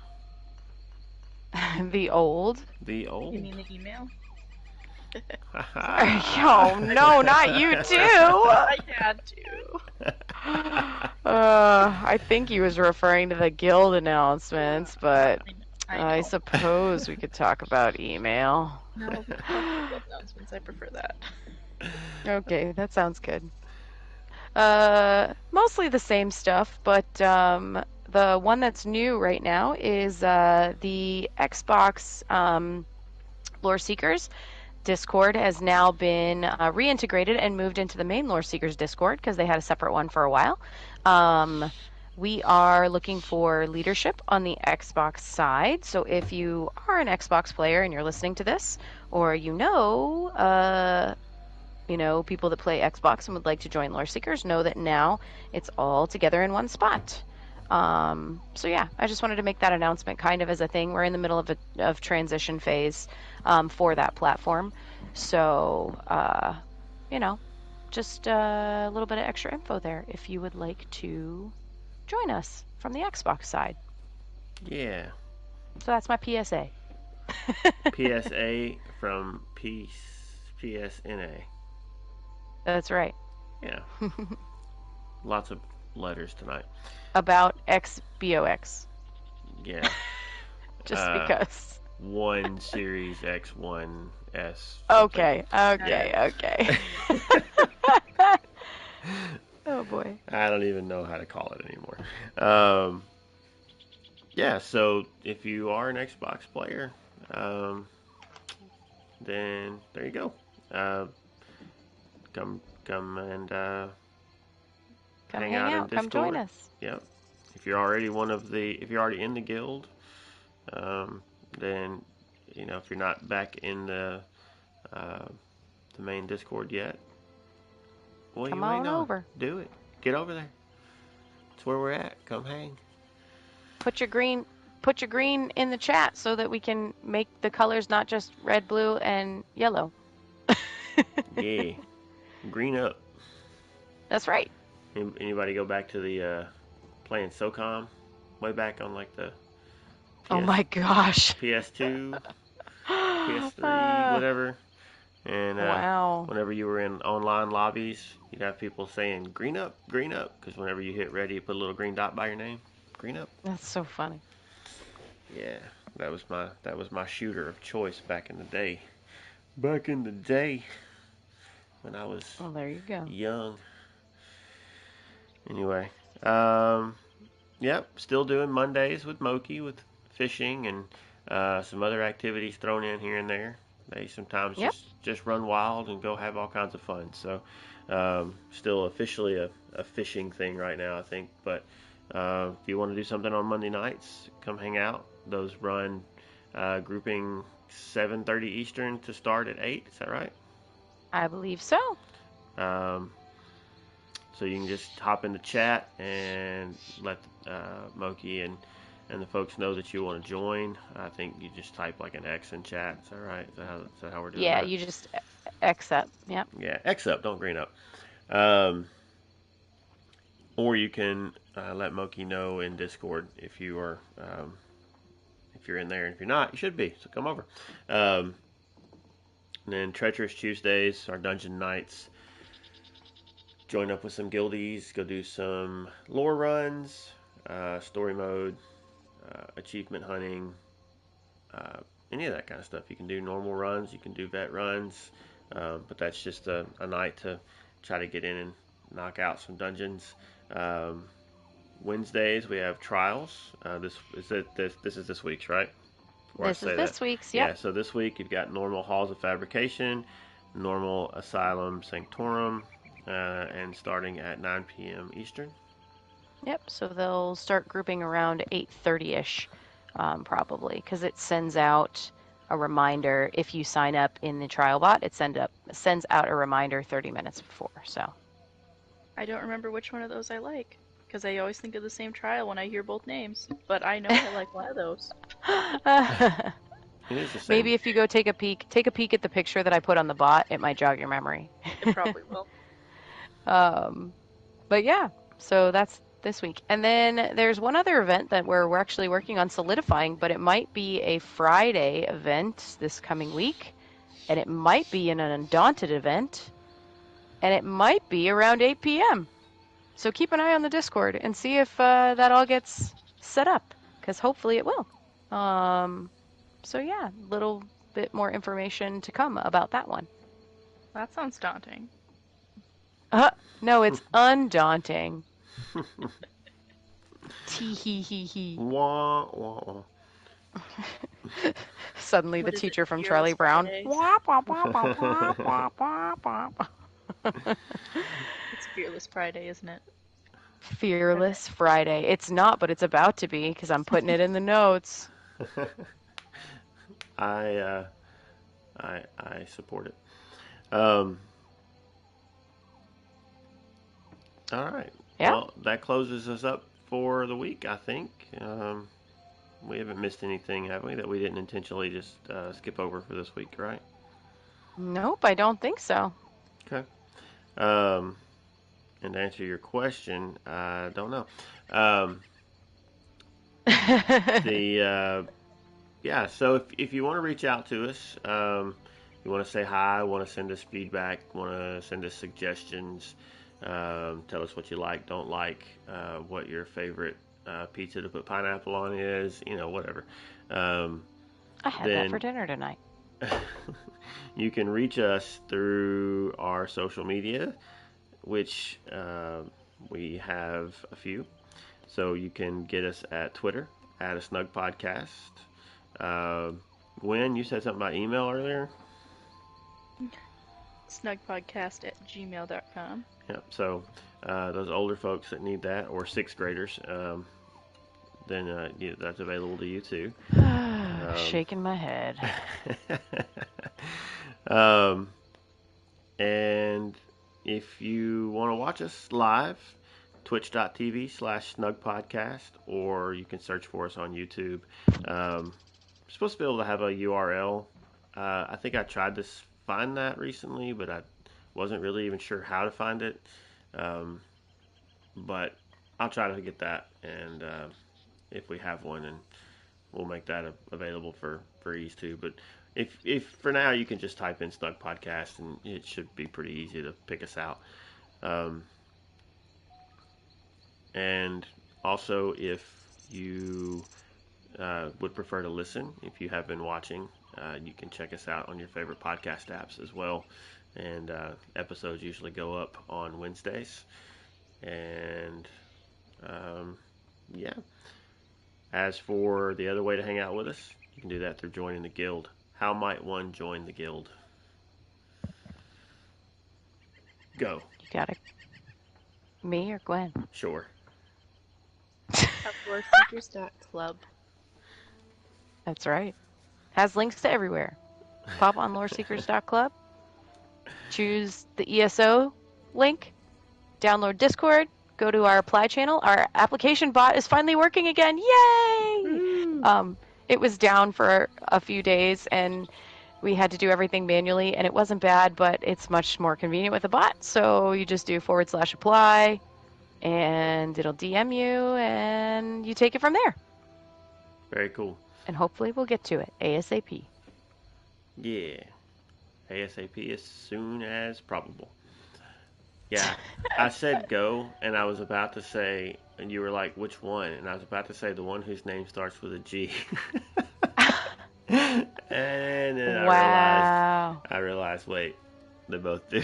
The old. The old. You mean the email? Oh no, not you too. I had to. I think he was referring to the guild announcements, but I know. suppose we could talk about email. No, we can talk about guild announcements. I prefer that. Okay, that sounds good. Mostly the same stuff, but the one that's new right now is the Xbox Lore Seekers Discord has now been reintegrated and moved into the main Lore Seekers Discord because they had a separate one for a while. We are looking for leadership on the Xbox side. So if you are an Xbox player and you're listening to this, or people that play Xbox and would like to join Lore Seekers, know that now it's all together in one spot. So yeah, I just wanted to make that announcement kind of as a thing. We're in the middle of transition phase for that platform. So, just a little bit of extra info there if you would like to join us from the Xbox side. Yeah. So that's my PSA. PSA from PSNA. That's right. Yeah. Lots of letters tonight. About XBOX. Yeah. Just because. 1 Series X1S. Okay. Oh boy. I don't even know how to call it anymore. Yeah, so if you are an Xbox player, then there you go. Come and Come hang hang out in out. Come Discord. join us. Yep. If you're already if you're already in the guild, then if you're not back in the main Discord yet, what are you waiting on? Over. Do it. Get over there. That's where we're at. Come hang. Put your green in the chat so that we can make the colors not just red, blue, and yellow. Yeah. Green up. That's right. Anybody go back to the playing SOCOM way back on like the Oh my gosh. PS2, PS3, whatever. And Wow. whenever you were in online lobbies, you'd have people saying green up, because whenever you hit ready, you put a little green dot by your name. Green up. That's so funny. Yeah, that was my shooter of choice back in the day. Back in the day when I was Well, there you go. young. Anyway, um, yep, still doing Mondays with Moki with fishing and some other activities thrown in here and there. They sometimes Yep. just run wild and go have all kinds of fun. So still officially a fishing thing right now, I think. But if you want to do something on Monday nights, come hang out. Those run grouping 7:30 Eastern to start at 8. Is that right? I believe so. Um, so you can just hop in the chat and let Moki and the folks know that you want to join. I think you just type like an X in chat. Is that right? Is that how we're doing Yeah, that? you just X up. Yep. Yeah, X up, don't green up. Um, or you can let Moki know in Discord if if you're in there, and if you're not, you should be. So come over. And then Treacherous Tuesdays, our dungeon nights. Join up with some guildies, go do some lore runs, story mode, achievement hunting, uh, any of that kind of stuff. You can do normal runs, you can do vet runs, but that's just a night to try to get in and knock out some dungeons. Um, Wednesdays we have trials. This is this week's, right? Before I This is say that, this week's. yeah. Yep. So this week you've got normal halls of fabrication, normal asylum sanctorum, and starting at 9 p.m. Eastern. Yep. So they'll start grouping around 8:30ish, probably, because it sends out a reminder if you sign up in the trial bot. It sends out a reminder 30 minutes before. So. I don't remember which one of those I like, because I always think of the same trial when I hear both names. But I know I like one of those. It is the same. Maybe if you go take a peek at the picture that I put on the bot, it might jog your memory. It probably will. But yeah, so that's this week. And then there's one other event that we're actually working on solidifying, but it might be a Friday event this coming week, and it might be an Undaunted event, and it might be around 8 p.m. So keep an eye on the Discord and see if that all gets set up, because hopefully it will. So yeah, little bit more information to come about that one. That sounds daunting. No, it's undaunting. Tee hee hee hee. Wah, wah. Suddenly What the is teacher it, from Fearless Charlie Brown. Fridays? Wah, wah, wah, wah, wah, wah, wah, wah. It's Fearless Friday, isn't it? Fearless Friday. It's not, but it's about to be because I'm putting it in the notes. I I support it. Um, all right. Yeah. Well, that closes us up for the week, I think. We haven't missed anything, have we, that we didn't intentionally just skip over for this week, right? Nope, I don't think so. Okay. Um, and to answer your question, I don't know. Um, yeah. So if you want to reach out to us, you want to say hi, want to send us feedback, want to send us suggestions, tell us what you like, don't like, what your favorite pizza to put pineapple on is, whatever. I had that for dinner tonight. You can reach us through our social media, which we have a few. So you can get us at Twitter at A Snugpod Cast. Gwen, you said something about email earlier. Snugpodcast@gmail.com. Yep. So those older folks that need that, or sixth graders, then that's available to you too. Shaking my head. And if you want to watch us live, twitch.tv/snugpodcast, or you can search for us on YouTube. Supposed to be able to have a URL. I think I tried to find that recently, but I wasn't really even sure how to find it. But I'll try to get that, and if we have one, and we'll make that available for ease too. But if for now you can just type in Snug Podcast and it should be pretty easy to pick us out. Um, and also, if you would prefer to listen, if you have been watching, you can check us out on your favorite podcast apps as well. And episodes usually go up on Wednesdays. And yeah, as for the other way to hang out with us, you can do that through joining the guild. How might one join the guild? Go. You got it. Me or Gwen? Sure. At loreseekers.club. That's right. Has links to everywhere. Pop on loreseekers.club. Choose the ESO link. Download Discord. Go to our apply channel. Our application bot is finally working again. Yay! It was down for a few days and we had to do everything manually, and it wasn't bad, but it's much more convenient with a bot. So you just do /apply and it'll DM you and you take it from there. Very cool. And hopefully we'll get to it ASAP. Yeah. ASAP as soon as probable. Yeah. I said go, and I was about to say, and you were like, which one? And I was about to say the one whose name starts with a G. And then Wow. I realized, wait, they both do.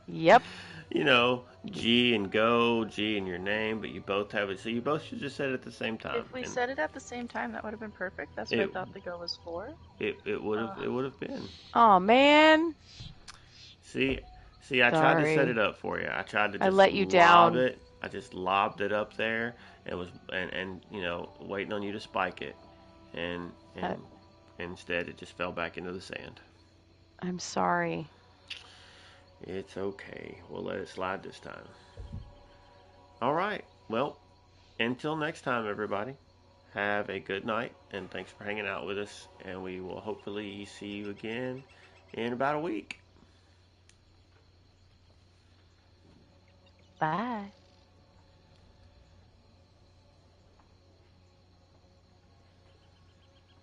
Yep. You know, G and go, G and your name, but you both have it. So you both should just say it at the same time. If we said it at the same time, that would have been perfect. That's what I thought the go was for. It would have been. Oh man. See, I tried to set it up for you. I tried to just let you lob down. it. I just lobbed it up there and was you know, waiting on you to spike it. And instead it just fell back into the sand. I'm sorry. It's okay. We'll let it slide this time. All right. Well, until next time, everybody, have a good night, and thanks for hanging out with us. And we will hopefully see you again in about a week. Bye.